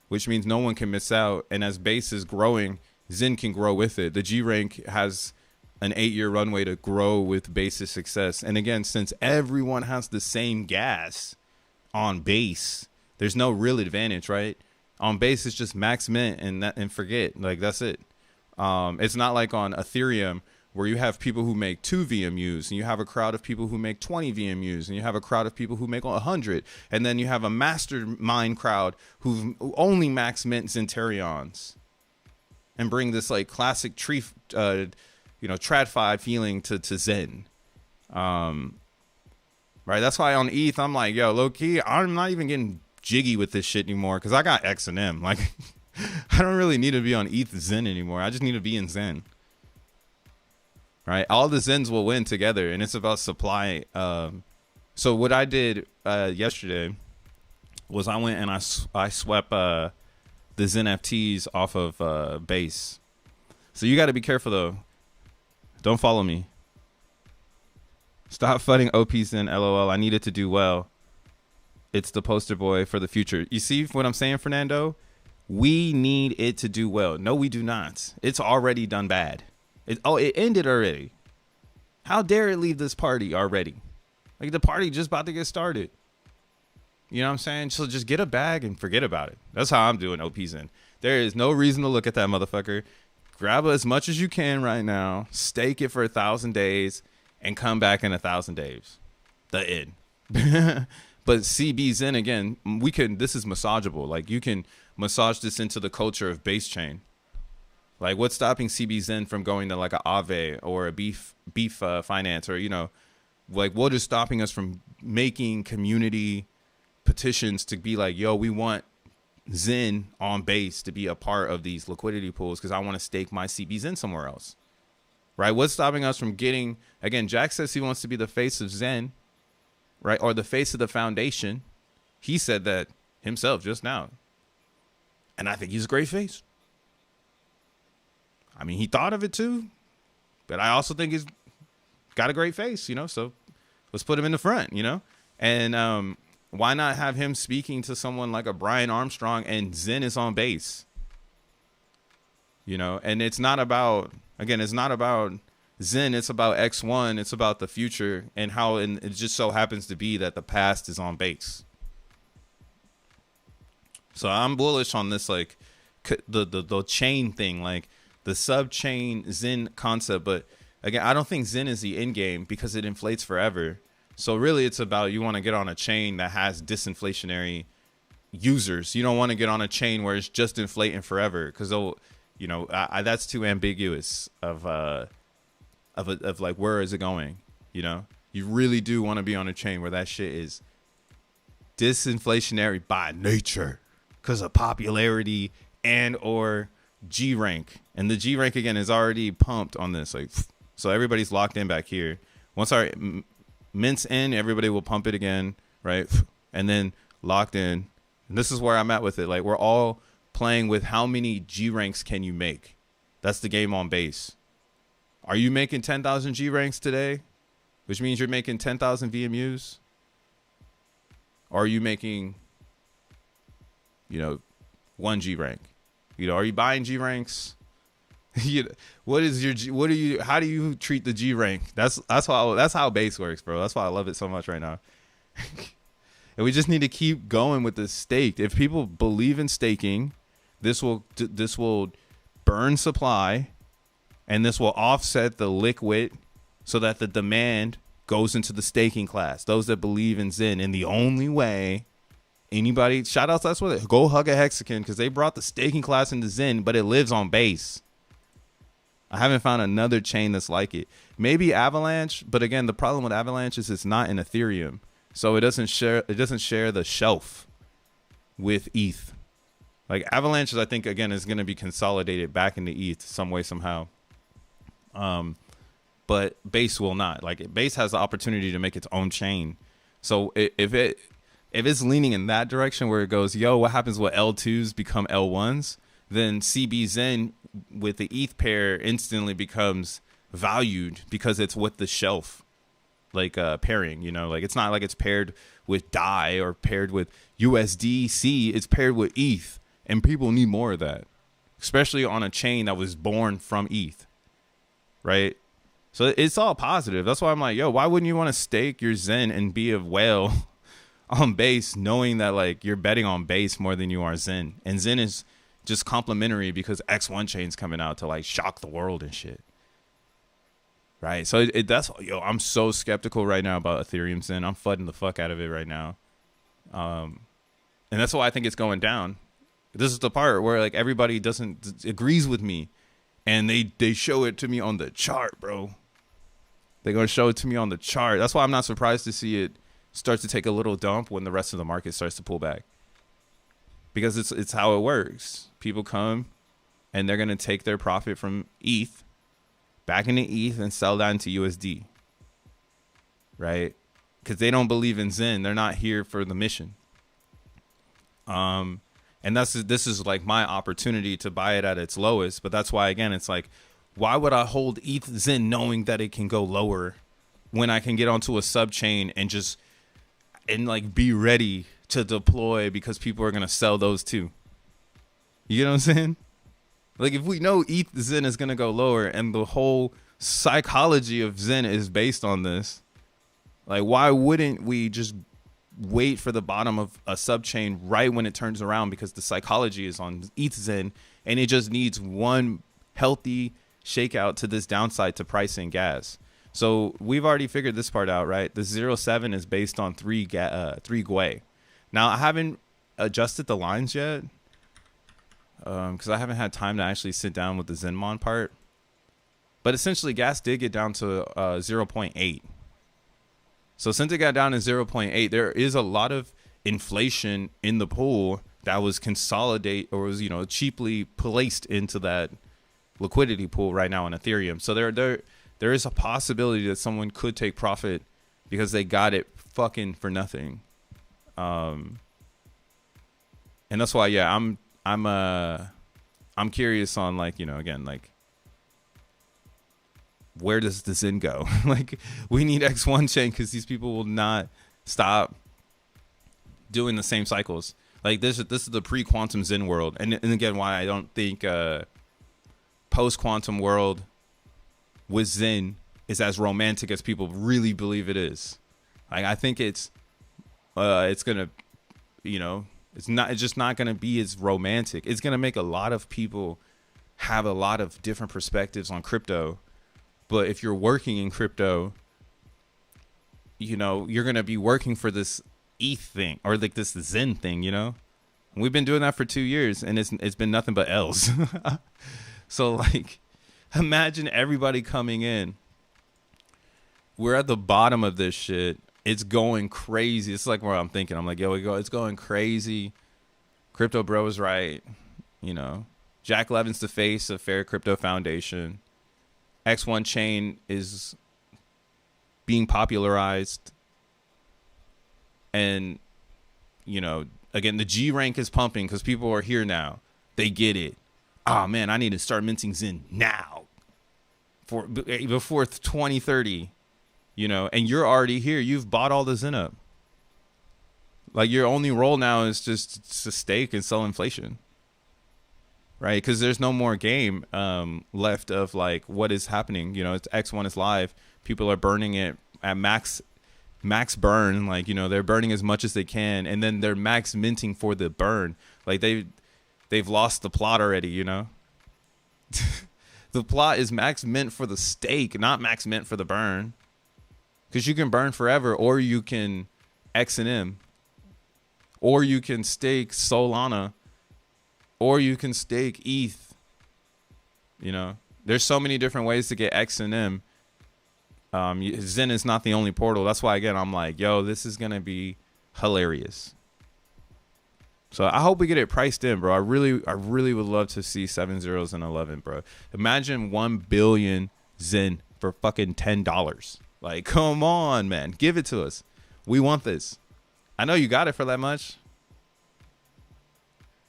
which means no one can miss out, and as base is growing, Zen can grow with it. The G rank has an 8-year runway to grow with base's success, and again, since everyone has the same gas on base, there's no real advantage, right? On base, it's just max mint and forget. Like, that's it. It's not like on Ethereum where you have people who make 2 VMUs, and you have a crowd of people who make 20 VMUs, and you have a crowd of people who make 100, and then you have a mastermind crowd who only max mint Zenterions and bring this like classic tree, you know, TradFi feeling to Zen. Right? That's why on ETH, I'm like, yo, low key, I'm not even getting jiggy with this shit anymore, because I got XNM. Like, I don't really need to be on ETH Zen anymore. I just need to be in Zen. Right? All the Zens will win together, and it's about supply. So what I did yesterday was I went and I swept the xeNFTs off of base. So you got to be careful though. Don't follow me. Stop fighting OP Zen. LOL. I needed to do well. It's the poster boy for the future. You see what I'm saying, Fernando? We need it to do well. No, we do not. It's already done bad. It ended already. How dare it leave this party already? Like, the party just about to get started. You know what I'm saying? So just get a bag and forget about it. That's how I'm doing OP Zen. There is no reason to look at that motherfucker. Grab as much as you can right now. Stake it for 1,000 days and come back in 1,000 days. The end. But CB Zen, again, this is massageable. Like, you can massage this into the culture of base chain. Like, what's stopping CB Zen from going to like a Aave or a beef finance, or, you know, like, what is stopping us from making community petitions to be like, yo, we want Zen on base to be a part of these liquidity pools because I want to stake my CB Zen somewhere else. Right? What's stopping us from getting, again, Jack says he wants to be the face of Zen, right? Or the face of the foundation. He said that himself just now. And I think he's a great face. I mean, he thought of it too, but I also think he's got a great face, you know, so let's put him in the front, you know? And Why not have him speaking to someone like a Brian Armstrong and Zen is on base? You know, and it's not about, again, it's not about Zen, it's about X1, it's about the future and how it just so happens to be that the past is on base. So I'm bullish on this, like the chain thing, like the sub chain Zen concept. But again, I don't think Zen is the end game because it inflates forever. So really it's about, you want to get on a chain that has disinflationary users. You don't want to get on a chain where it's just inflating forever, because they'll, you know, that's too ambiguous of like, where is it going? You know, you really do want to be on a chain where that shit is disinflationary by nature because of popularity and or G rank. And the G rank again is already pumped on this, like, so everybody's locked in back here. Once our mints in, everybody will pump it again, right? And then locked in. And this is where I'm at with it. Like, we're all playing with how many G ranks can you make. That's the game on base. Are you making 10,000 G ranks today, which means you're making 10,000 VMUs? Or are you making, you know, 1 G rank? You know, are you buying G ranks? What is your what do you, how do you treat the G rank? That's how base works, bro. That's why I love it so much right now. And we just need to keep going with the stake. If people believe in staking, this will burn supply, and this will offset the liquid so that the demand goes into the staking class. Those that believe in Zen, and the only way anybody, shout outs, that's what, go hug a Hexagon, because they brought the staking class into Zen, but it lives on base. I haven't found another chain that's like it. Maybe Avalanche, but again, the problem with Avalanche is it's not in Ethereum, so it doesn't share the shelf with ETH. Like Avalanche, I think, again, is going to be consolidated back into ETH some way, somehow. But Base will not. Like, Base has the opportunity to make its own chain. So if it's leaning in that direction where it goes, yo, what happens when L2s become L1s? Then CB Zen with the ETH pair instantly becomes valued because it's with the shelf, like pairing, you know, like it's not like it's paired with DAI or paired with USDC. It's paired with ETH, and people need more of that, especially on a chain that was born from ETH, right? So it's all positive. That's why I'm like, yo, why wouldn't you want to stake your Zen and be a whale on base, knowing that like you're betting on base more than you are Zen, and Zen is just complimentary because X1 chain's coming out to like shock the world and shit, right? So that's, yo, I'm so skeptical right now about Ethereum Zen. I'm fudding the fuck out of it right now, and that's why I think it's going down. This is the part where like everybody agrees with me, and they show it to me on the chart, bro. They're gonna show it to me on the chart. That's why I'm not surprised to see it start to take a little dump when the rest of the market starts to pull back, because it's how it works. People come and they're gonna take their profit from ETH back into ETH and sell that into USD, right? Because they don't believe in Zen. They're not here for the mission. And this is like my opportunity to buy it at its lowest. But that's why, again, it's like, why would I hold ETH Zen knowing that it can go lower when I can get onto a sub chain and like be ready to deploy, because people are gonna sell those too. You know what I'm saying? Like, if we know ETH Zen is gonna go lower and the whole psychology of Zen is based on this, like, why wouldn't we just wait for the bottom of a sub chain right when it turns around? Because the psychology is on ETH Zen, and it just needs one healthy shakeout to this downside to pricing gas. So we've already figured this part out, right? The 0.7 is based on 3 Gwei. Now, I haven't adjusted the lines yet, because I haven't had time to actually sit down with the Zenmon part. But essentially, gas did get down to 0.8. So since it got down to 0.8, there is a lot of inflation in the pool that was was cheaply placed into that liquidity pool right now in Ethereum. So there is a possibility that someone could take profit because they got it fucking for nothing. And that's why, yeah, I'm curious on, like, again, like, where does the Zen go? Like, we need X1 chain because these people will not stop doing the same cycles. Like this is the pre-quantum Zen world, and again, why I don't think post-quantum world with Zen is as romantic as people really believe it is. Like I think it's gonna, you know, it's just not gonna be as romantic. It's gonna make a lot of people have a lot of different perspectives on crypto, but if you're working in crypto, you know, you're gonna be working for this ETH thing or like this Zen thing, you know. And we've been doing that for 2 years, and it's been nothing but L's. So like, imagine everybody coming in. We're at the bottom of this shit. It's going crazy. It's like where I'm thinking. I'm like, yo, it's going crazy. Crypto bro is right. You know, Jack Levin's the face of Fair Crypto Foundation. X1 chain is being popularized. And, you know, again, the G rank is pumping because people are here now. They get it. Oh, man, I need to start minting Zen now before 2030. You know, and you're already here. You've bought all the Zen up. Like your only role now is just to stake and sell inflation, right? Because there's no more game left of like what is happening. You know, it's X1 is live. People are burning it at max burn. Like, you know, they're burning as much as they can, and then they're max minting for the burn. Like they've lost the plot already. You know, the plot is max mint for the stake, not max mint for the burn. Because you can burn forever, or you can XNM, or you can stake Solana, or you can stake ETH. You know, there's so many different ways to get XNM. Zen is not the only portal. That's why, again, I'm like, yo, this is going to be hilarious. So I hope we get it priced in, bro. I really would love to see 7 zeros and 11, bro. Imagine 1 billion Zen for fucking $10. Like, come on, man. Give it to us. We want this. I know you got it for that much.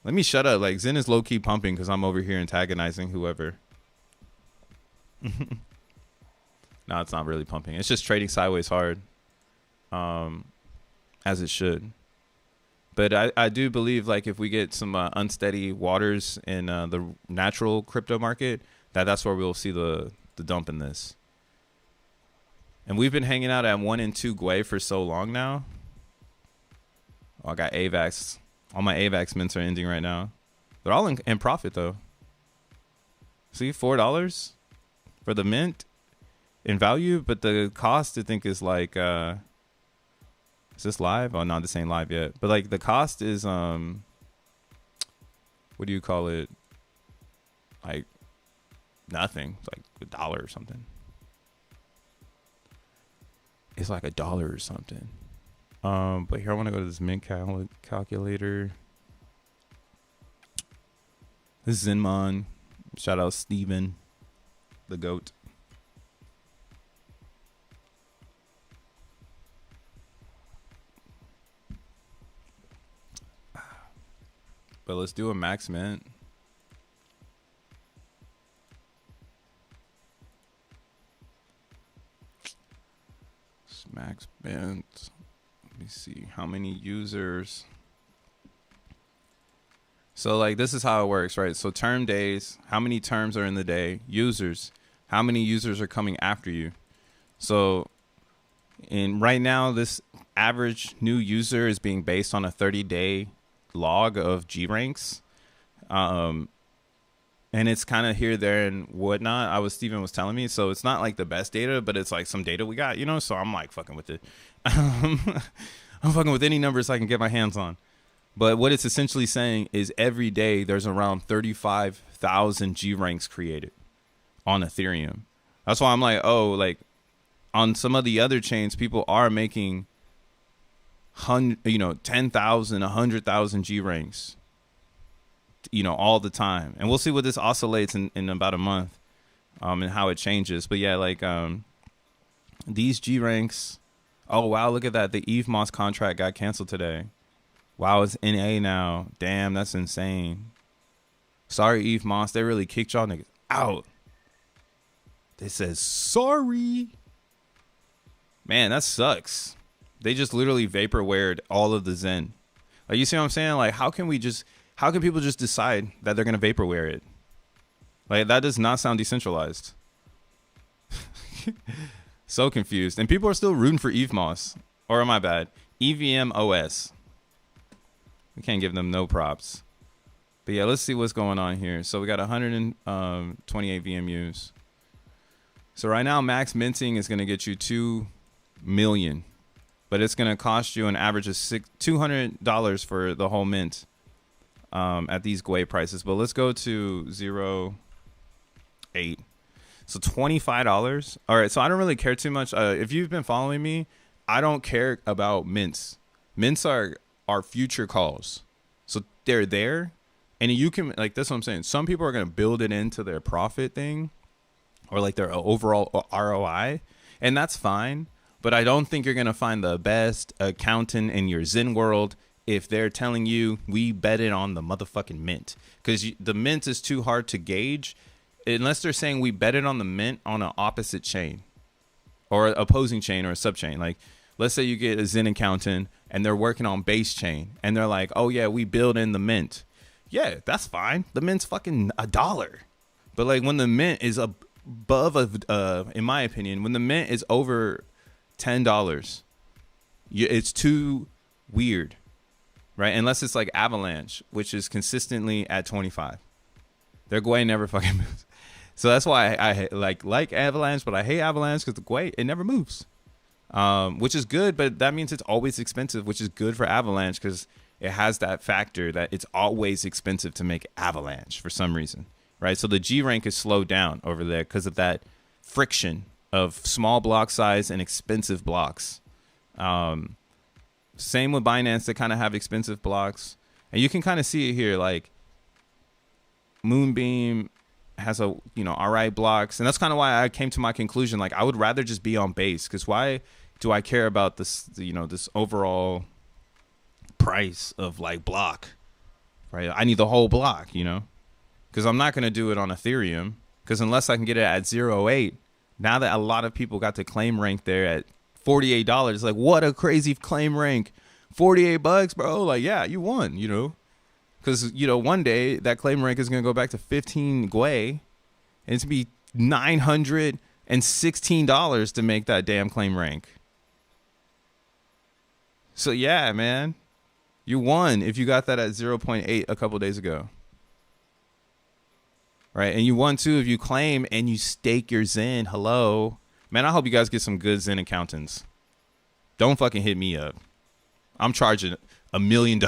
Let me shut up. Like, Zen is low-key pumping because I'm over here antagonizing whoever. No, it's not really pumping. It's just trading sideways hard. As it should. But I do believe, like, if we get some unsteady waters in the natural crypto market, that's where we'll see the dump in this. And we've been hanging out at 1 and 2 Gwei for so long now. Oh, I got AVAX. All my AVAX mints are ending right now. They're all in profit, though. See, $4 for the mint in value. But the cost, I think, is like... is this live? Oh, no, this ain't live yet. But, like, the cost is... what do you call it? Like, nothing. It's like $1 or something. It's like $1 or something. But here I want to go to this mint calculator. This is Zenmon. Shout out Steven, the GOAT. But let's do a max mint. Max mint. Let me see how many users. So like this is how it works, right? So term days, how many terms are in the day? Users, how many users are coming after you? So right now, this average new user is being based on a 30-day log of G ranks. And it's kind of here, there, and whatnot. Steven was telling me, so it's not like the best data, but it's like some data we got, you know. So I'm like fucking with it. I'm fucking with any numbers I can get my hands on. But what it's essentially saying is every day there's around 35,000 G ranks created on Ethereum. That's why I'm like, oh, like on some of the other chains, people are making 10,000, 100,000 G ranks. You know, all the time. And we'll see what this oscillates in about a month, and how it changes. But yeah, like these G ranks. Oh wow, look at that. The Eve Moss contract got canceled today. Wow, it's NA now. Damn, that's insane. Sorry, Eve Moss. They really kicked y'all niggas out. They said sorry. Man, that sucks. They just literally vaporwared all of the Zen. Like, you see what I'm saying? Like, how can people just decide that they're gonna vaporware it? Like, that does not sound decentralized. So confused. And people are still rooting for EVMOS. Or am I bad? EVM OS. We can't give them no props. But yeah, let's see what's going on here. So we got 128 VMUs. So right now, max minting is going to get you 2 million. But it's going to cost you an average of $200 for the whole mint at these GUI prices. But let's go to 0.8. So $25. All right, so I don't really care too much. If you've been following me, I don't care about mints. Mints are future calls. So they're there. And you can, like, that's what I'm saying. Some people are going to build it into their profit thing or like their overall ROI. And that's fine. But I don't think you're going to find the best accountant in your Zen world if they're telling you we betted on the motherfucking mint. Because the mint is too hard to gauge unless they're saying we betted on the mint on an opposite chain or opposing chain or a subchain. Like, let's say you get a Zen accountant and they're working on base chain and they're like, oh yeah, we build in the mint. Yeah, that's fine. The mint's fucking $1. But like when the mint is above, in my opinion, when the mint is over $10, it's too weird, right? Unless it's like Avalanche, which is consistently at 25. Their GUI never fucking moves. So that's why I like Avalanche, but I hate Avalanche because the GUI, it never moves. Which is good, but that means it's always expensive, which is good for Avalanche because it has that factor that it's always expensive to make Avalanche for some reason, right? So the G rank is slowed down over there because of that friction of small block size and expensive blocks. Same with Binance, they kind of have expensive blocks. And you can kind of see it here, like Moonbeam has a, alright blocks. And that's kind of why I came to my conclusion, like I would rather just be on base because why do I care about this, this overall price of like block, right? I need the whole block, because I'm not going to do it on Ethereum because unless I can get it at 0.8, now that a lot of people got the claim rank there at $48, like what a crazy claim rank, $48, bro. Like, yeah, you won, because, one day that claim rank is going to go back to 15 GUI and it's going to be $916 to make that damn claim rank. So yeah, man. You won if you got that at 0.8 a couple days ago. Right? And you won too if you claim and you stake your Zen. Hello. Man, I hope you guys get some good Zen accountants. Don't fucking hit me up. I'm charging $1 million.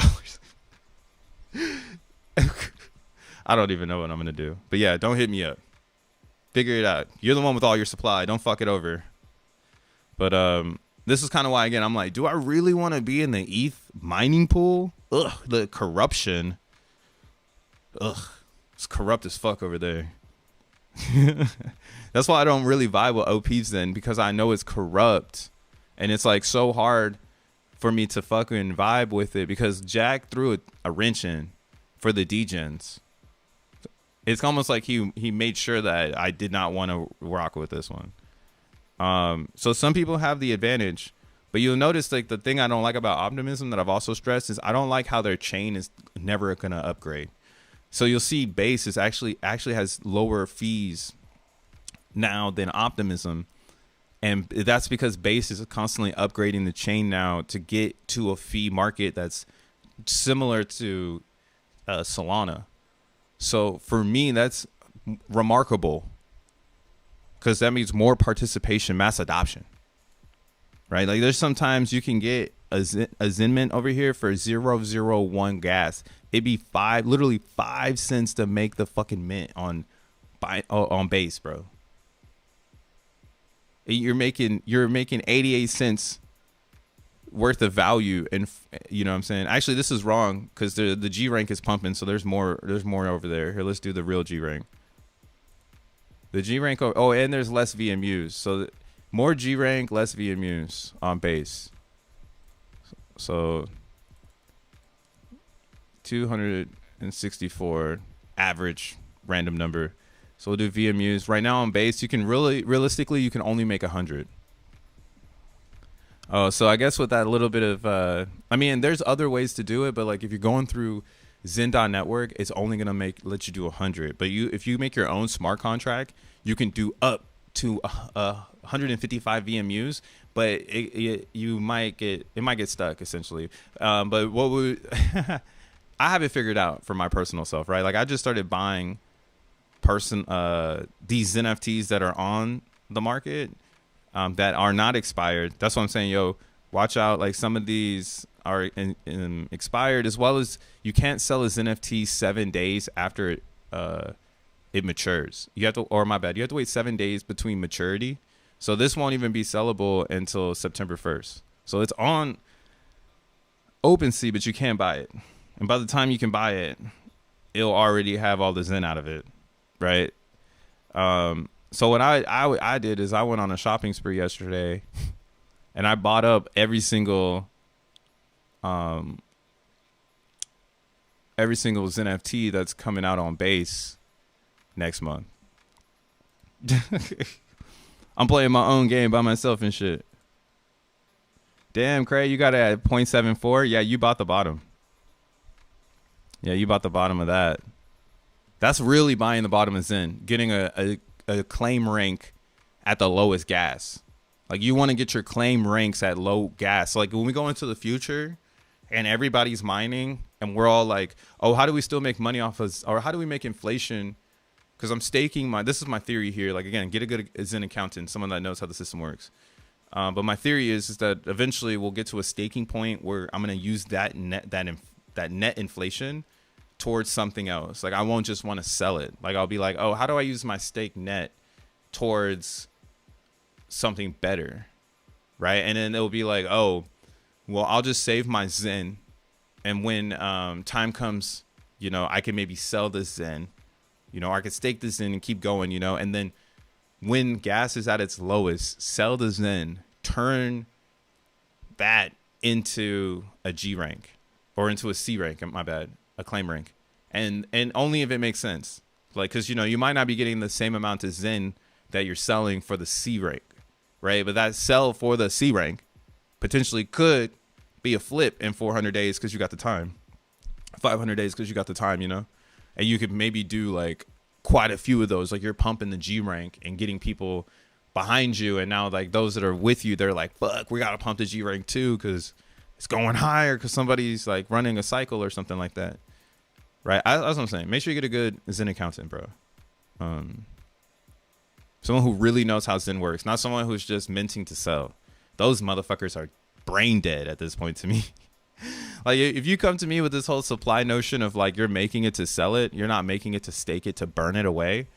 I don't even know what I'm going to do. But yeah, don't hit me up. Figure it out. You're the one with all your supply. Don't fuck it over. But this is kind of why, again, I'm like, do I really want to be in the ETH mining pool? Ugh, the corruption. Ugh, it's corrupt as fuck over there. That's why I don't really vibe with OPs then, because I know it's corrupt. And it's like so hard for me to fucking vibe with it because Jack threw a wrench in for the degens. It's almost like he made sure that I did not want to rock with this one. So some people have the advantage, but you'll notice like the thing I don't like about Optimism that I've also stressed is I don't like how their chain is never going to upgrade. So you'll see Base is actually has lower fees now than Optimism. And that's because Base is constantly upgrading the chain now to get to a fee market that's similar to Solana. So for me, that's remarkable. Because that means more participation, mass adoption, right? Like there's sometimes you can get a Zen mint over here for 0.001 gas. It'd be literally 5 cents to make the fucking mint on Base, bro. You're making 88 cents worth of value, and you know what I'm saying. Actually, this is wrong because the G rank is pumping, so there's more over there. Here, let's do the real G rank. The G rank, and there's less VMUs. So more G rank, less VMUs on Base. So 264 average random number. So we'll do VMUs right now on Base. You can realistically, you can only make 100. Oh, so I guess with that little bit of, I mean, there's other ways to do it, but like if you're going through Zen.network, it's only gonna let you do 100. But if you make your own smart contract, you can do up to 155 VMUs, but you might get stuck essentially. But what would I have it figured out for my personal self, right? Like I just started buying these NFTs that are on the market. That are not expired. That's what I'm saying, yo. Watch out. Like some of these are expired, as well as you can't sell as NFT 7 days after it matures. You have to, or my bad, you have to wait 7 days between maturity. So this won't even be sellable until September 1st. So it's on OpenSea, but you can't buy it. And by the time you can buy it, it'll already have all the Zen out of it, right? So what I did is I went on a shopping spree yesterday, and I bought up every single Zen NFT that's coming out on base next month. I'm playing my own game by myself and shit. Damn, Craig, you got it at 0.74. Yeah, you bought the bottom. Yeah, you bought the bottom of that. That's really buying the bottom of Zen, getting a claim rank at the lowest gas. Like you want to get your claim ranks at low gas. Like when we go into the future and everybody's mining and we're all like, oh, how do we still make money off of, or how do we make inflation? Because I'm staking this is my theory here. Like again, get a good Zen accountant, someone that knows how the system works. But my theory is that eventually we'll get to a staking point where I'm going to use that net inflation towards something else. Like I won't just want to sell it. Like I'll be like, oh, how do I use my stake net towards something better, right? And then it'll be like, oh, well, I'll just save my Zen, and when time comes, you know, I can maybe sell this Zen, you know, or I could stake this in and keep going, you know, and then when gas is at its lowest, sell the Zen, turn that into a G rank or into a C rank, my bad, a claim rank, and only if it makes sense. Like, because, you know, you might not be getting the same amount of Zen that you're selling for the C rank, right? But that sell for the C rank potentially could be a flip in 400 days because you got the time, 500 days because you got the time, you know? And you could maybe do like quite a few of those. Like you're pumping the G rank and getting people behind you. And now like those that are with you, they're like, fuck, we got to pump the G rank too because it's going higher because somebody's like running a cycle or something like that. Right. That's what I'm saying. Make sure you get a good Zen accountant, bro. Someone who really knows how Zen works, not someone who's just minting to sell. Those motherfuckers are brain dead at this point to me. Like if you come to me with this whole supply notion of like you're making it to sell it, you're not making it to stake it, to burn it away.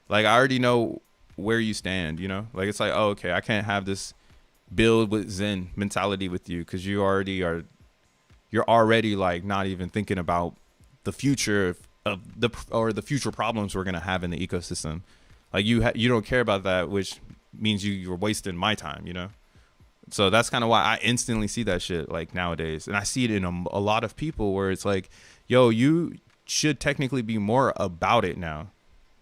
Like I already know where you stand, you know? Like it's like, oh, okay, I can't have this build with Zen mentality with you because you're already like not even thinking about the future of the future problems we're gonna have in the ecosystem. Like you don't care about that, which means you're wasting my time, you know. So that's kind of why I instantly see that shit like nowadays, and I see it in a lot of people where it's like, yo, you should technically be more about it now.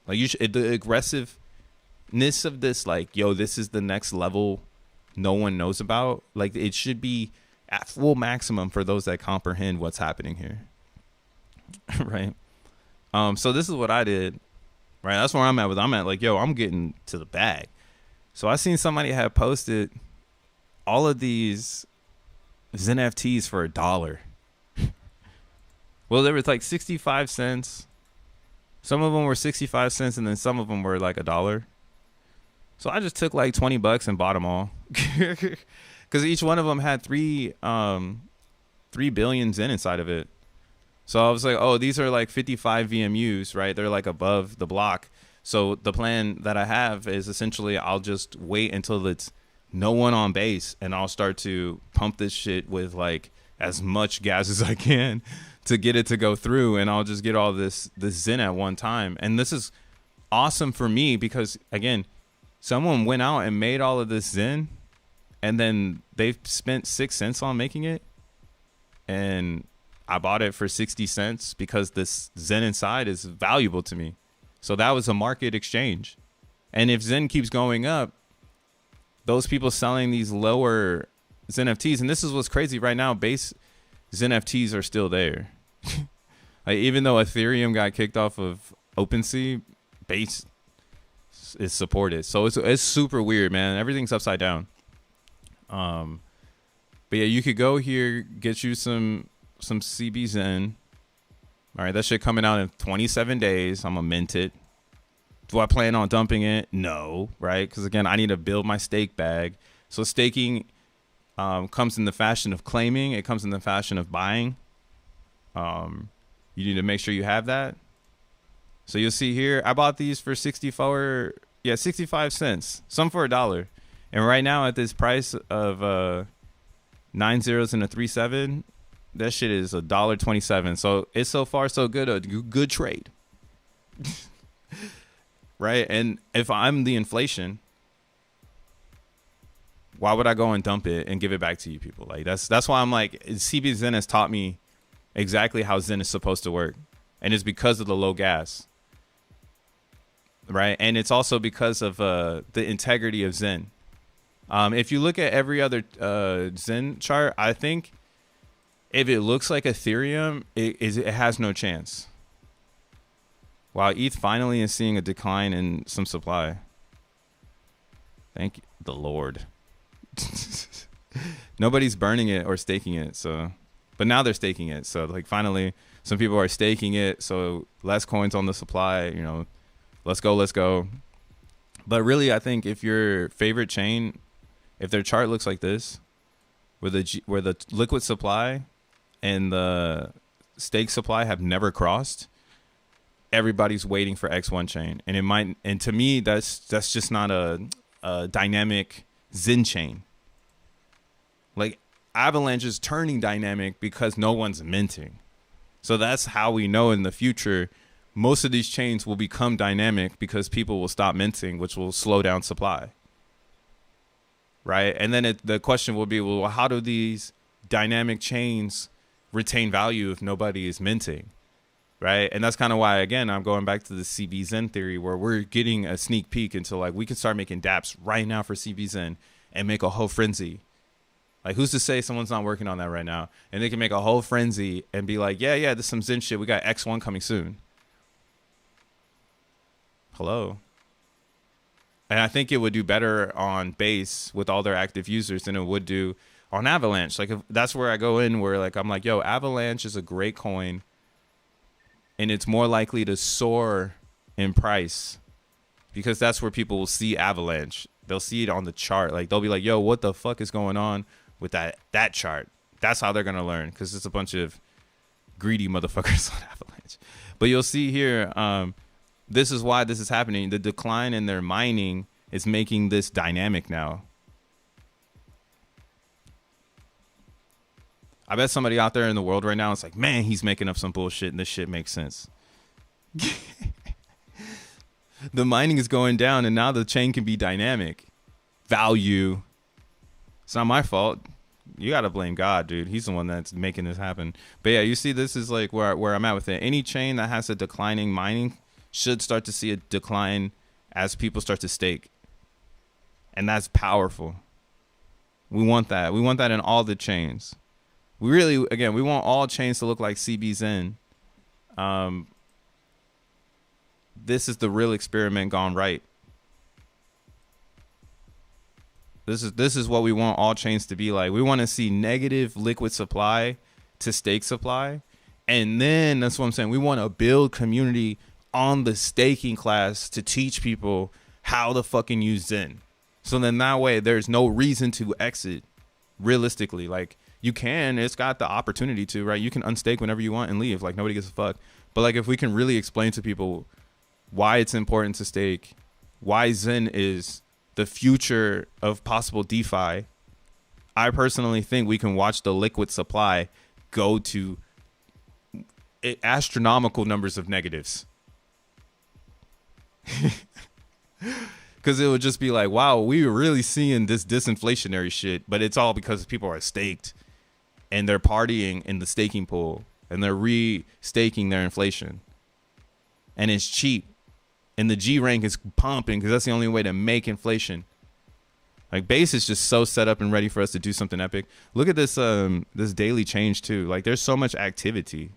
Like you should, the aggressiveness of this, like, yo, this is the next level no one knows about. Like it should be at full maximum for those that comprehend what's happening here. Right. So this is what I did. Right. That's where I'm at like, yo, I'm getting to the bag. So I seen somebody had posted all of these XeNFTs for $1. Well, there was like 65 cents. Some of them were 65 cents, and then some of them were like $1. So I just took like $20 and bought them all, because each one of them had 3 billion Zen inside of it. So I was like, oh, these are like 55 VMUs, right? They're like above the block. So the plan that I have is essentially I'll just wait until it's no one on base, and I'll start to pump this shit with like as much gas as I can to get it to go through, and I'll just get all this Zen at one time. And this is awesome for me because, again, someone went out and made all of this Zen, and then they spent 6 cents on making it, and I bought it for 60 cents because this Zen inside is valuable to me. So that was a market exchange. And if Zen keeps going up, those people selling these lower xeNFTs, and this is what's crazy right now. Base xeNFTs are still there. Like, even though Ethereum got kicked off of OpenSea, Base is supported. So it's super weird, man. Everything's upside down. But yeah, you could go here, get you some CBZen. All right, that shit coming out in 27 days. I'm gonna mint it. Do I plan on dumping it? No, right? Because again, I need to build my stake bag. So staking comes in the fashion of claiming. It comes in the fashion of buying. You need to make sure you have that. So you'll see here, I bought these for 65 cents. Some for $1. And right now at this price of 9 zeros and a 37, that shit is $1.27. So it's so far so good, a good trade. Right? And if I'm the inflation, why would I go and dump it and give it back to you people? Like that's why I'm like, CBZen has taught me exactly how Zen is supposed to work. And it's because of the low gas. Right? And it's also because of the integrity of Zen. If you look at every other Zen chart, I think if it looks like Ethereum, it has no chance. Wow, ETH finally is seeing a decline in some supply. Thank the Lord. Nobody's burning it or staking it, so, but now they're staking it. So like finally some people are staking it, so less coins on the supply, you know, let's go. But really, I think if your favorite chain, if their chart looks like this, where the liquid supply and the stake supply have never crossed, everybody's waiting for X1 chain. And it might, and to me, that's just not a dynamic Zen chain. Like Avalanche is turning dynamic because no one's minting. So that's how we know in the future most of these chains will become dynamic because people will stop minting, which will slow down supply. Right? And then the question will be, well, how do these dynamic chains retain value if nobody is minting? Right? And that's kind of why, again, I'm going back to the CBZen theory, where we're getting a sneak peek into, like, we can start making dApps right now for CBZen and make a whole frenzy. Like, who's to say someone's not working on that right now? And they can make a whole frenzy and be like, yeah, there's some Zen shit. We got X1 coming soon. Hello. And I think it would do better on Base with all their active users than it would do on Avalanche. Like, if that's where I go in, where, like, I'm like, yo, Avalanche is a great coin, and it's more likely to soar in price because that's where people will see Avalanche. They'll see it on the chart. Like, they'll be like, yo, what the fuck is going on with that chart? That's how they're going to learn, because it's a bunch of greedy motherfuckers on Avalanche. But you'll see here, this is why this is happening. The decline in their mining is making this dynamic now. I bet somebody out there in the world right now is like, man, he's making up some bullshit and this shit makes sense. The mining is going down and now the chain can be dynamic. Value. It's not my fault. You got to blame God, dude. He's the one that's making this happen. But yeah, you see, this is like where I'm at with it. Any chain that has a declining mining should start to see a decline as people start to stake. And that's powerful. We want that. We want that in all the chains. We really, again, we want all chains to look like CBZen. This is the real experiment gone right. This is what we want all chains to be like. We want to see negative liquid supply to stake supply. And then that's what I'm saying. We want to build community on the staking class to teach people how to fucking use Zen. So then that way there's no reason to exit realistically. Like, you can, it's got the opportunity to, right? You can unstake whenever you want and leave. Like, nobody gives a fuck. But like, if we can really explain to people why it's important to stake, why Zen is the future of possible DeFi, I personally think we can watch the liquid supply go to astronomical numbers of negatives. Because it would just be like, wow, we were really seeing this disinflationary shit, but it's all because people are staked and they're partying in the staking pool and they're re-staking their inflation. And it's cheap. And the G rank is pumping because that's the only way to make inflation. Like base is just so set up and ready for us to do something epic. Look at this this daily change too. Like there's so much activity.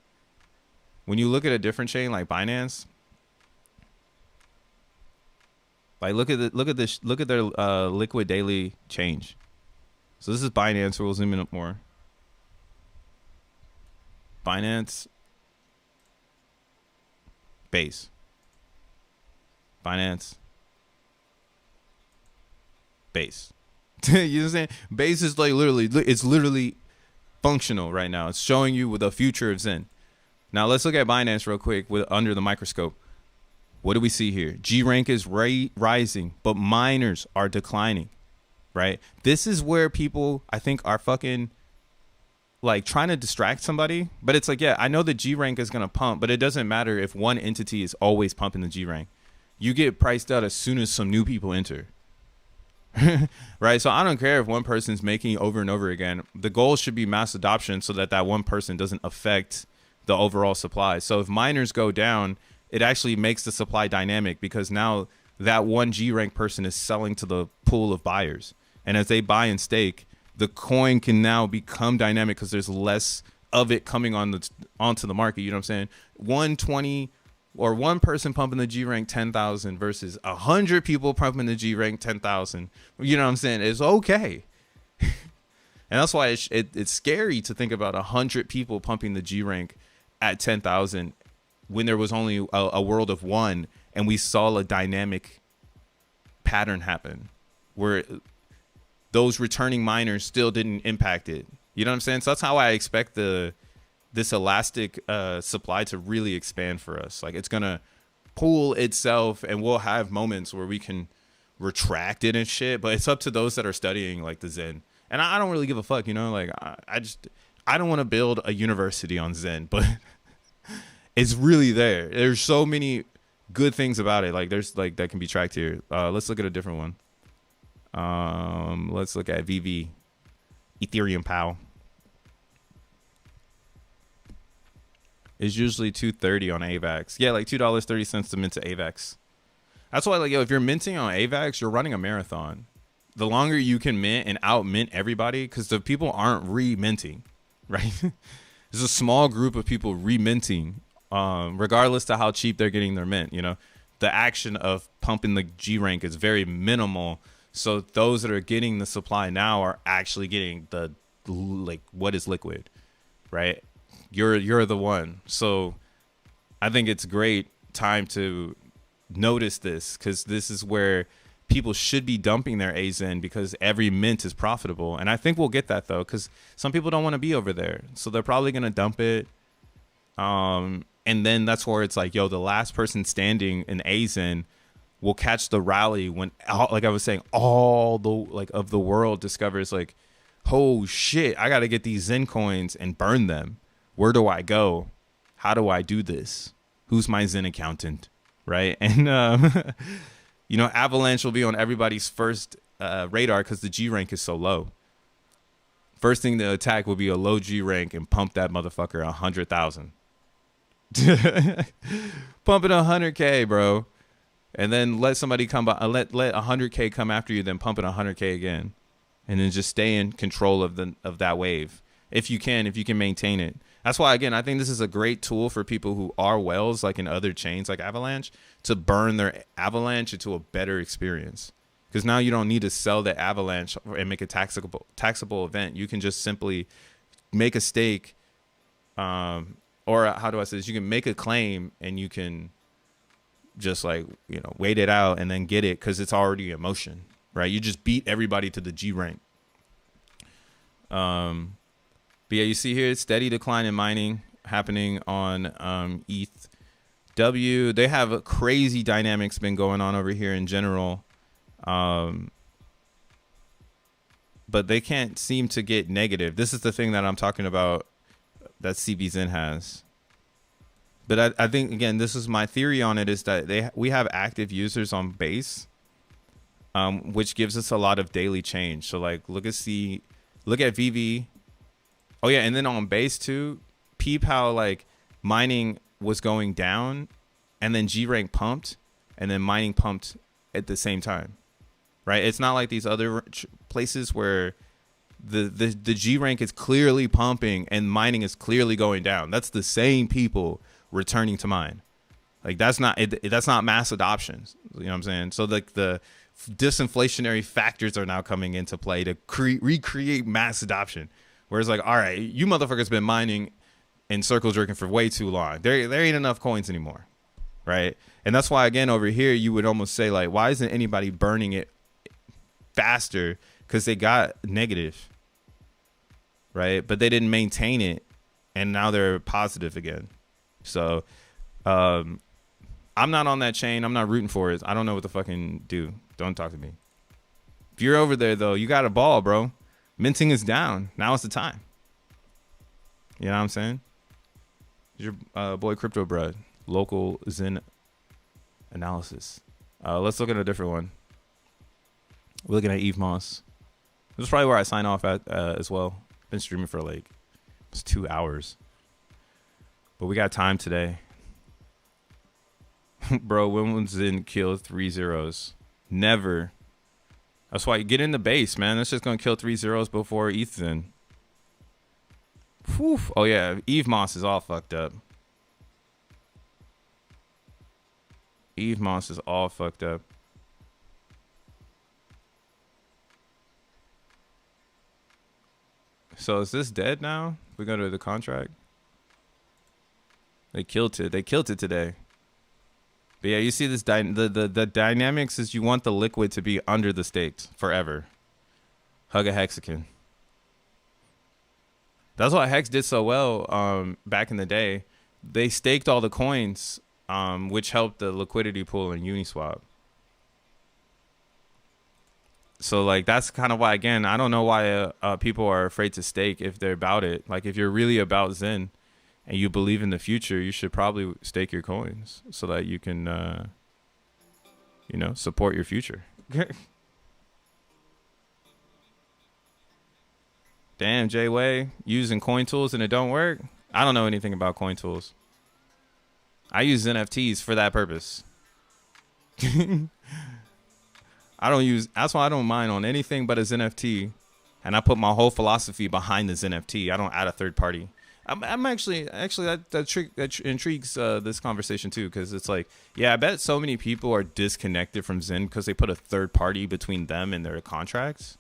When you look at a different chain like Binance, like look at their liquid daily change. So this is Binance. We'll zoom in up more. Binance, base, Binance, base. You know what I'm saying? Base is like it's literally functional right now. It's showing you the future of Zen. Now let's look at Binance real quick under the microscope. What do we see here? G rank is rising, but miners are declining, right? This is where people, I think, are fucking like trying to distract somebody. But it's like, yeah, I know the G rank is going to pump, but it doesn't matter if one entity is always pumping the G rank. You get priced out as soon as some new people enter. Right? So I don't care if one person's making over and over again. The goal should be mass adoption so that that one person doesn't affect the overall supply. So if miners go down, it actually makes the supply dynamic because now that one G rank person is selling to the pool of buyers. And as they buy and stake, the coin can now become dynamic because there's less of it coming onto the market. You know what I'm saying? 120 or one person pumping the G rank 10,000 versus 100 people pumping the G rank 10,000. You know what I'm saying? It's okay. And that's why it's scary to think about 100 people pumping the G rank at 10,000 when there was only a world of one, and we saw a dynamic pattern happen where those returning miners still didn't impact it. You know what I'm saying? So that's how I expect this elastic supply to really expand for us. Like it's gonna pool itself, and we'll have moments where we can retract it and shit. But it's up to those that are studying like the Zen. And I don't really give a fuck, you know. Like I don't want to build a university on Zen, but it's really there. There's so many good things about it. Like there's like that can be tracked here. Let's look at a different one. Let's look at VV, Ethereum POW. It's usually $2.30 on AVAX. Yeah, like $2.30 to mint to AVAX. That's why, like, yo, if you're minting on AVAX, you're running a marathon. The longer you can mint and out mint everybody, because the people aren't re-minting, right? There's a small group of people re-minting, regardless to how cheap they're getting their mint. You know, the action of pumping the G rank is very minimal. So those that are getting the supply now are actually getting the like what is liquid, right? You're the one. So I think it's great time to notice this, because this is where people should be dumping their AZN, because every mint is profitable. And I think we'll get that though, because some people don't want to be over there, so they're probably gonna dump it. And then that's where it's like, yo, the last person standing in AZN will catch the rally when, like I was saying, all the like of the world discovers like, oh shit, I got to get these Zen coins and burn them. Where do I go? How do I do this? Who's my Zen accountant? Right. And, you know, Avalanche will be on everybody's first radar because the G rank is so low. First thing to attack will be a low G rank and pump that motherfucker 100,000. Pumping 100K, bro. And then let somebody come by, let 100K come after you, then pump it 100K again. And then just stay in control of that wave. If you can maintain it. That's why, again, I think this is a great tool for people who are whales, like in other chains like Avalanche, to burn their Avalanche into a better experience. Because now you don't need to sell the Avalanche and make a taxable event. You can just simply make a stake, or how do I say this? You can make a claim and you can just like, you know, wait it out and then get it because it's already in motion, right? You just beat everybody to the G rank. But yeah, you see here, steady decline in mining happening on ETH W. They have a crazy dynamics been going on over here in general. But they can't seem to get negative. This is the thing that I'm talking about that CBZN has. But I think, again, this is my theory on it, is that we have active users on base, which gives us a lot of daily change. So like look at VV. Oh yeah, and then on base too, P.o.P, like mining was going down and then G rank pumped and then mining pumped at the same time. right? It's not like these other places where the G rank is clearly pumping and mining is clearly going down. That's the same people returning to mine. Like that's not mass adoption. You know what I'm saying? So like the disinflationary factors are now coming into play to recreate mass adoption. Whereas like, all right, you motherfuckers been mining in circle jerking for way too long. There ain't enough coins anymore, right? And that's why again over here you would almost say like, why isn't anybody burning it faster? Because they got negative, right? But they didn't maintain it, and now they're positive again. So I'm not on that chain. I'm not rooting for it. I don't know what to fucking do. Don't talk to me. If you're over there, though, you got a ball, bro. Minting is down. Now is the time. You know what I'm saying? Your boy Crypto Bread. Local Zen analysis. Let's look at a different one. We're looking at Eve Moss. This is probably where I sign off at as well. Been streaming for like it's 2 hours. But we got time today. Bro, when was Zen kill 3 zeros? Never. That's why you get in the base, man. That's just gonna kill 3 zeros before ETH Zen. Whew. Oh yeah, Eve Moss is all fucked up. Eve Moss is all fucked up. So is this dead now? We go to the contract. They killed it. They killed it today. But yeah, you see this the dynamics is you want the liquid to be under the stakes forever. Hug a hexagon. That's why Hex did so well back in the day. They staked all the coins, which helped the liquidity pool in Uniswap. So like that's kind of why, again, I don't know why people are afraid to stake if they're about it. Like if you're really about Zen and you believe in the future, you should probably stake your coins so that you can, you know, support your future. Damn, J-Way, using coin tools and it don't work? I don't know anything about coin tools. I use XeNFTs for that purpose. That's why I don't mind on anything but a XeNFT. And I put my whole philosophy behind the XeNFT. I don't add a third party. I'm actually that intrigues this conversation too, because it's like, yeah, I bet so many people are disconnected from Zen because they put a third party between them and their contracts.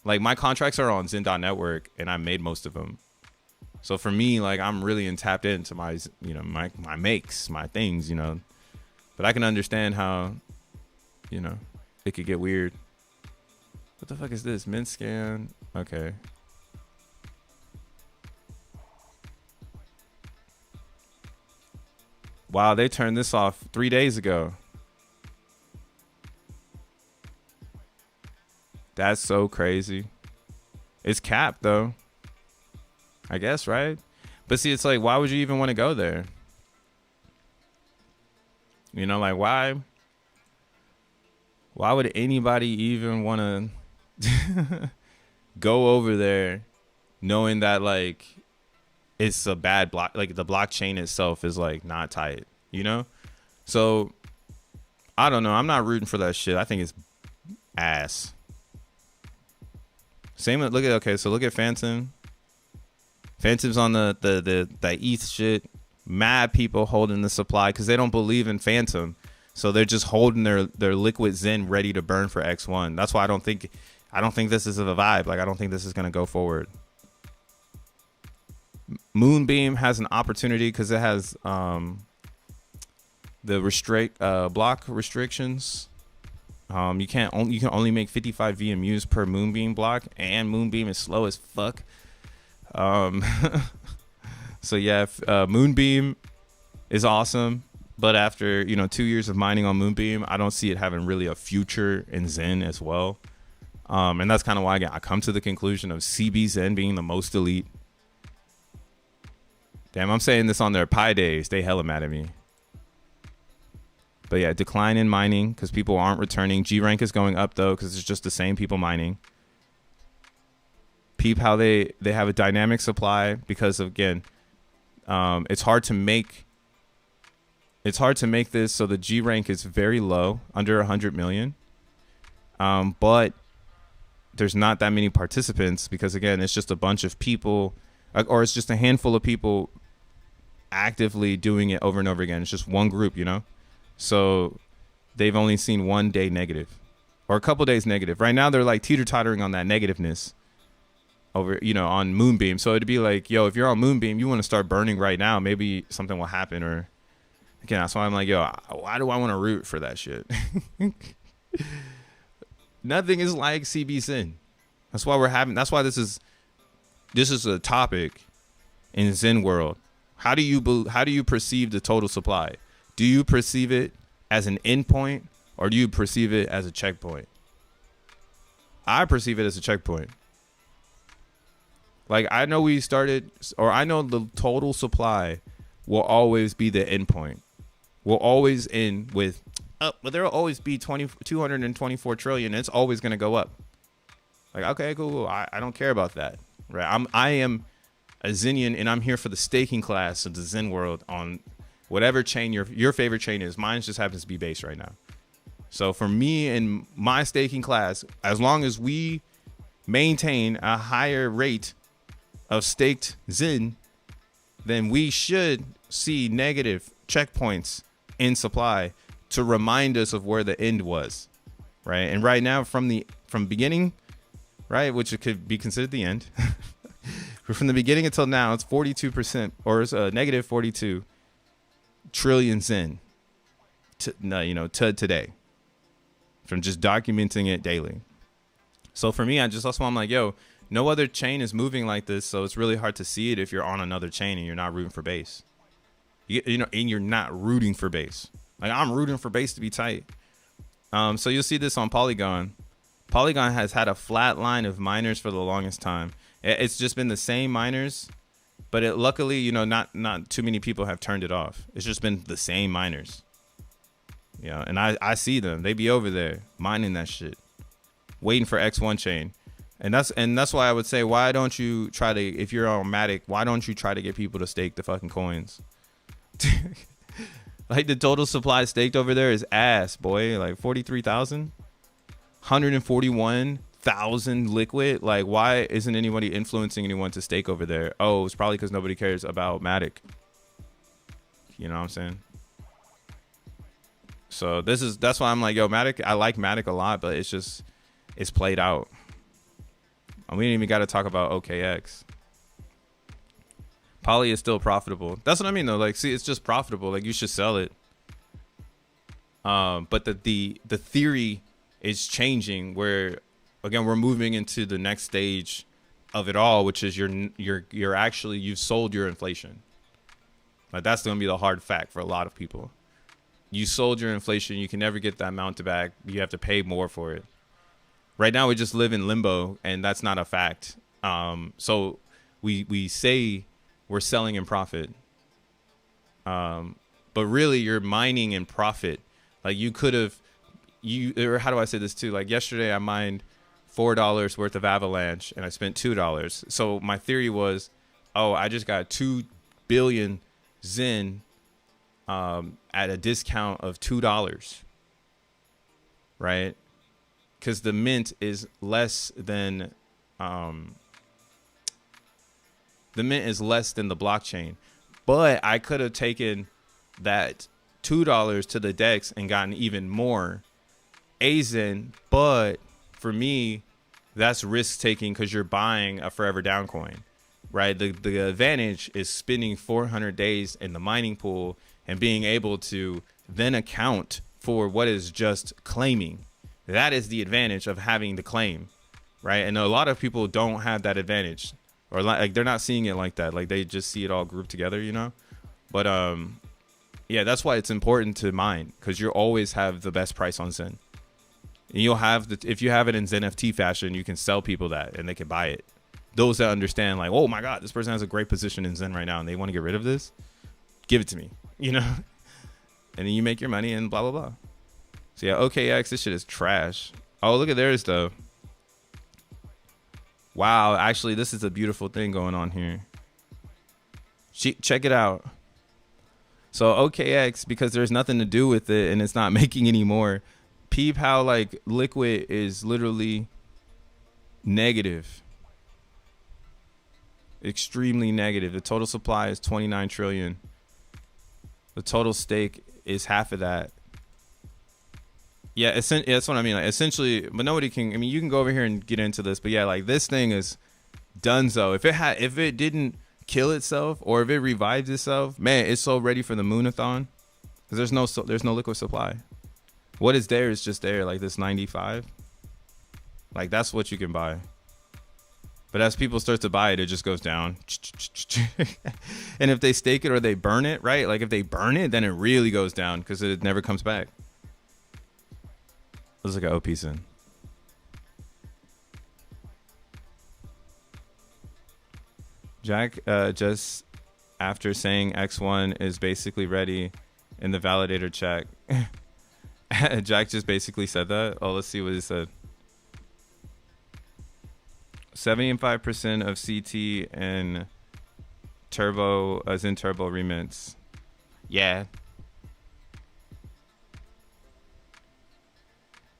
Like my contracts are on Zen.network and I made most of them. So for me, like I'm really tapped into my, you know, my makes, my things, you know, but I can understand how, you know, it could get weird. What the fuck is this? Mint scan. Okay. Wow, they turned this off 3 days ago. That's so crazy. It's capped though, I guess, right? But see, it's like, why would you even want to go there? You know, like why would anybody even want to go over there knowing that like it's a bad block, like the blockchain itself is like not tight, you know? So I don't know. I'm not rooting for that shit. I think it's ass. Same with, look at Phantom. Phantom's on the ETH shit. Mad people holding the supply because they don't believe in Phantom. So they're just holding their liquid Zen ready to burn for X1. That's why I don't think this is a vibe. Like I don't think this is gonna go forward. Moonbeam has an opportunity because it has the block restrictions. You can only make 55 VMUs per Moonbeam block, and Moonbeam is slow as fuck. So yeah, Moonbeam is awesome, but after 2 years of mining on Moonbeam, I don't see it having really a future in Zen as well. And that's kind of why I come to the conclusion of CB Zen being the most elite. Damn, I'm saying this on their Pi days. They hella mad at me. But yeah, decline in mining because people aren't returning. G rank is going up though because it's just the same people mining. Peep how they have a dynamic supply because of, again, it's hard to make this so the G rank is very low, under 100 million, But there's not that many participants because, again, it's just a bunch of people, or it's just a handful of people actively doing it over and over again. It's just one group, you know? So they've only seen one day negative or a couple days negative. Right now, they're like teeter-tottering on that negativeness over, you know, on Moonbeam. So it'd be like, yo, if you're on Moonbeam, you want to start burning right now. Maybe something will happen. Or, again, that's why I'm like, yo, why do I want to root for that shit? Nothing is like CBZen. That's why this is a topic in Zen world. How do you perceive the total supply? Do you perceive it as an endpoint or do you perceive it as a checkpoint? I perceive it as a checkpoint. Like, I know I know the total supply will always be the endpoint. We'll always end with but there will always be 224 trillion. It's always going to go up. Like, okay, cool. I don't care about that. Right. I am a Zenian and I'm here for the staking class of the Zen world on whatever chain your favorite chain is. Mine just happens to be base right now. So for me and my staking class, as long as we maintain a higher rate of staked Zen, then we should see negative checkpoints in supply to remind us of where the end was, right? And right now, from beginning, right, which it could be considered the end, from the beginning until now, it's 42%, or it's a negative 42 trillion Zen, to today, from just documenting it daily. So for me, that's why I'm like, yo, no other chain is moving like this, so it's really hard to see it if you're on another chain and you're not rooting for base. And you're not rooting for base. Like, I'm rooting for base to be tight. So you'll see this on Polygon. Polygon has had a flat line of miners for the longest time. It's just been the same miners, but luckily, not too many people have turned it off. It's just been the same miners. And I see them. They be over there mining that shit, waiting for X1 chain. And that's why I would say, why don't you try to, if you're on Matic, why don't you try to get people to stake the fucking coins? Like, the total supply staked over there is ass, boy. Like 43,000, 141,000 liquid. Like, why isn't anybody influencing anyone to stake over there? Oh, it's probably because nobody cares about Matic. You know what I'm saying? So that's why I'm like, yo, Matic. I like Matic a lot, but it's played out. And we didn't even got to talk about OKX. Poly is still profitable. That's what I mean, though. Like, see, it's just profitable. Like, you should sell it. But the theory is changing, where, again, we're moving into the next stage of it all, which is you've sold your inflation. Like, that's going to be the hard fact for a lot of people. You sold your inflation. You can never get that amount back. You have to pay more for it. Right now, we just live in limbo, and that's not a fact. So we say we're selling in profit, but really you're mining in profit. Like, or how do I say this too? Like, yesterday I mined $4 worth of Avalanche and I spent $2. So my theory was, oh, I just got 2 billion Zen at a discount of $2, right? Because the mint is less than the blockchain. But I could have taken that $2 to the DEX and gotten even more AZEN. But for me, that's risk taking because you're buying a forever down coin, right? The advantage is spending 400 days in the mining pool and being able to then account for what is just claiming. That is the advantage of having the claim, right? And a lot of people don't have that advantage, or like they're not seeing it like that. Like, they just see it all grouped together, But yeah, that's why it's important to mine, because you always have the best price on Zen. And you'll have if you have it in XeNFT fashion, you can sell people that and they can buy it. Those that understand, like, oh my God, this person has a great position in Zen right now and they want to get rid of this, give it to me, And then you make your money and blah blah blah. So yeah, OKX, this shit is trash. Oh, look at theirs though. Wow, actually, this is a beautiful thing going on here. Check it out. So OKX, because there's nothing to do with it and it's not making any more, peep how like liquid is literally negative, extremely negative. The total supply is 29 trillion. The total stake is half of that. Yeah, that's what I mean. Like, essentially, but nobody can. I mean, you can go over here and get into this, but yeah, like this thing is donezo. If it didn't kill itself or if it revives itself, man, it's so ready for the moonathon. Because there's no liquid supply. What is there is just there, like this 95. Like that's what you can buy. But as people start to buy it, it just goes down. And if they stake it or they burn it, right? Like if they burn it, then it really goes down because it never comes back. Let's look at OP XEN. Jack just after saying X1 is basically ready in the validator check. Jack just basically said that. Oh, let's see what he said. 75% of CT and Turbo XEN Turbo remints. Yeah.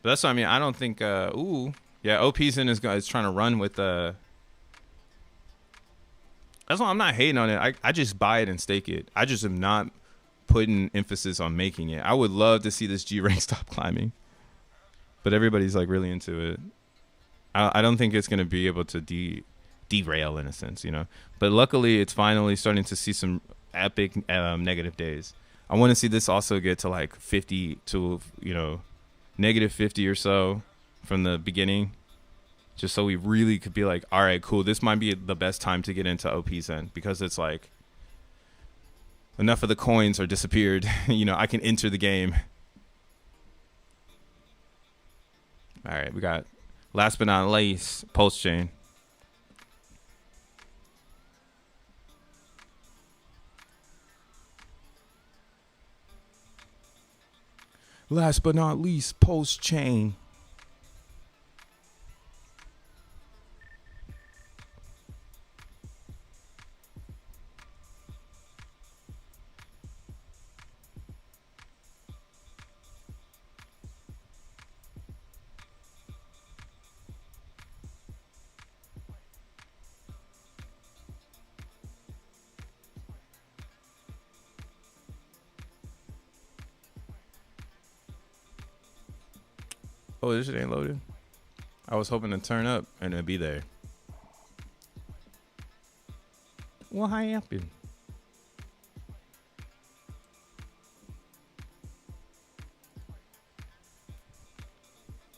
But that's what I mean. I don't think ooh. Yeah, OP XEN is trying to run with that's why I'm not hating on it. I just buy it and stake it. I just am not putting emphasis on making it. I would love to see this G rank stop climbing. But everybody's like really into it. I don't think it's going to be able to derail in a sense, you know. But luckily, it's finally starting to see some epic negative days. I want to see this also get to like 50 to, you know, negative 50 or so from the beginning. Just so we really could be like, all right, cool. This might be the best time to get into OP XEN because it's like enough of the coins are disappeared. You know, I can enter the game. All right, we got last but not least, Pulse Chain. Last but not least, Pulse Chain. Oh, this shit ain't loaded. I was hoping to turn up and it'd be there. What happened?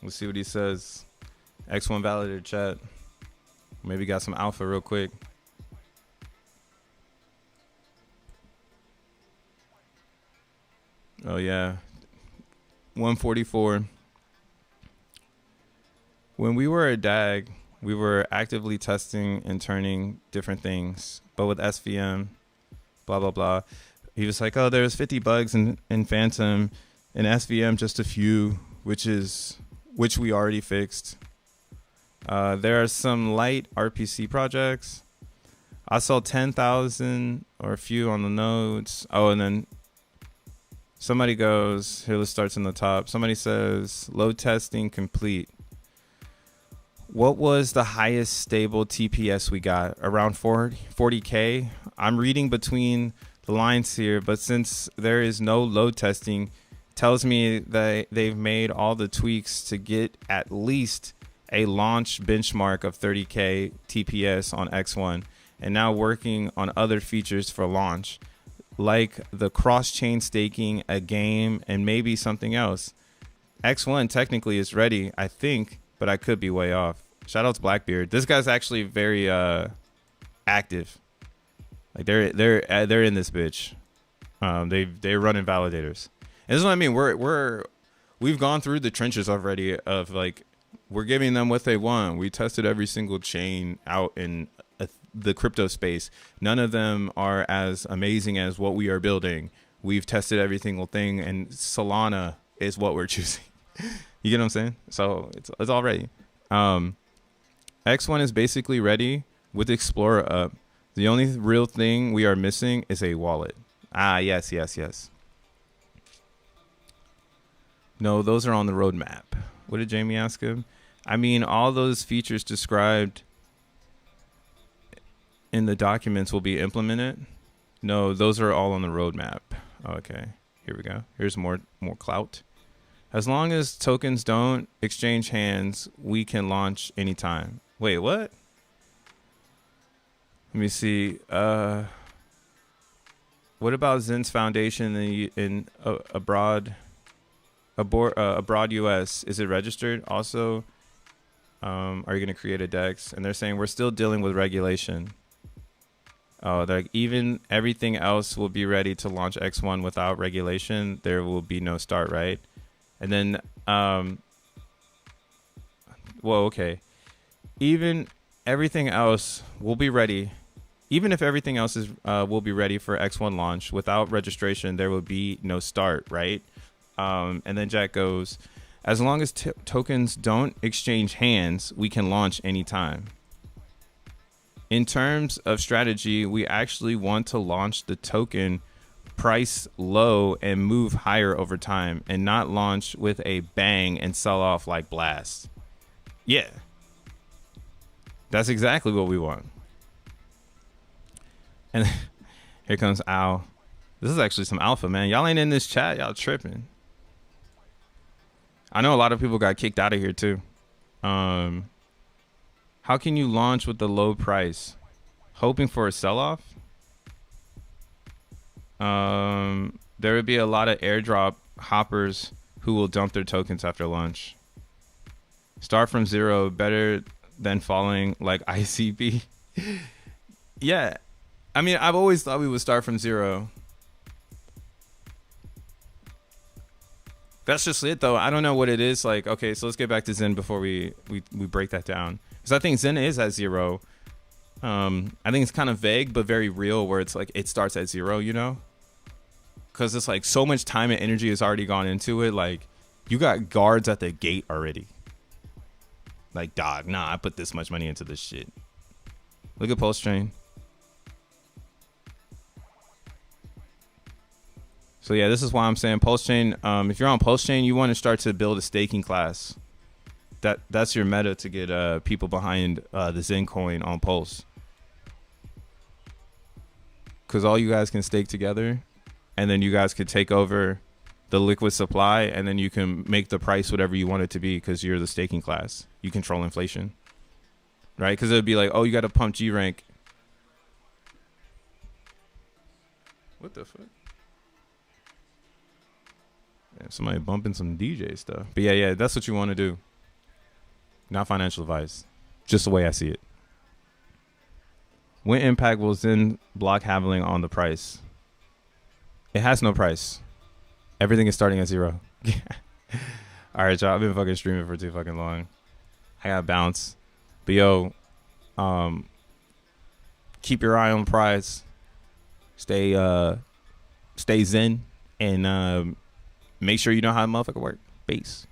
Let's see what he says. X1 validator chat. Maybe got some alpha real quick. Oh yeah. 144. When we were a DAG, we were actively testing and turning different things. But with SVM, blah, blah, blah. He was like, oh, there's 50 bugs in Phantom. In SVM, just a few, which we already fixed. There are some light RPC projects. I saw 10,000 or a few on the nodes. Oh, and then somebody goes, here, let's start in the top. Somebody says, load testing complete. What was the highest stable TPS we got? Around 40K? I'm reading between the lines here, but since there is no load testing, tells me that they've made all the tweaks to get at least a launch benchmark of 30K TPS on X1 and now working on other features for launch, like the cross-chain staking, a game, and maybe something else. X1 technically is ready, I think, but I could be way off. Shout out to Blackbeard. This guy's actually very active. Like they're in this bitch. They're running validators. And this is what I mean. We've gone through the trenches already of like we're giving them what they want. We tested every single chain out in the crypto space. None of them are as amazing as what we are building. We've tested every single thing, and Solana is what we're choosing. You get what I'm saying? So it's all ready. X1 is basically ready with Explorer up. The only real thing we are missing is a wallet. Ah, yes. No, those are on the roadmap. What did Jamie ask him? I mean, all those features described in the documents will be implemented. No, those are all on the roadmap. Okay, here we go. Here's more clout. As long as tokens don't exchange hands, we can launch anytime. Wait, what? Let me see. What about Zen's foundation in abroad US? Is it registered? Also, are you going to create a DEX? And they're saying we're still dealing with regulation. Oh, like even everything else will be ready to launch X1 without regulation. There will be no start, right? And then, well, okay. Even everything else will be ready. Even if everything else is will be ready for X1 launch without registration, there will be no start, right? And then Jack goes, as long as tokens don't exchange hands, we can launch anytime. In terms of strategy, we actually want to launch the token price low and move higher over time, and not launch with a bang and sell off like blast. Yeah, that's exactly what we want. And here comes Al. This is actually some alpha, man. Y'all ain't in this chat. Y'all tripping. I know a lot of people got kicked out of here too. How can you launch with the low price? Hoping for a sell-off? There would be a lot of airdrop hoppers who will dump their tokens after launch. Start from zero, better than falling like ICP. Yeah. I mean, I've always thought we would start from zero. That's just it, though. I don't know what it is. Like, okay, so let's get back to Zen before we break that down. Because I think Zen is at zero. I think it's kind of vague, but very real, where it's like it starts at zero, you know? Because it's like so much time and energy has already gone into it. Like, you got guards at the gate already. Like, dog, nah, I put this much money into this shit. Look at Pulse Chain. So yeah, this is why I'm saying Pulse Chain. If you're on Pulse Chain, you want to start to build a staking class. That's your meta to get people behind the Zen coin on Pulse. Because all you guys can stake together, and then you guys could take over the liquid supply, and then you can make the price whatever you want it to be because you're the staking class. You control inflation, right? Because it would be like, oh, you got to pump G rank. What the fuck? Yeah, somebody bumping some DJ stuff. But yeah, that's what you want to do. Not financial advice. Just the way I see it. When impact will Zen block halving on the price? It has no price. Everything is starting at zero. All right, y'all. I've been fucking streaming for too fucking long. I gotta bounce. But yo, keep your eye on the prize. Stay Zen, and make sure you know how the motherfucker work. Peace.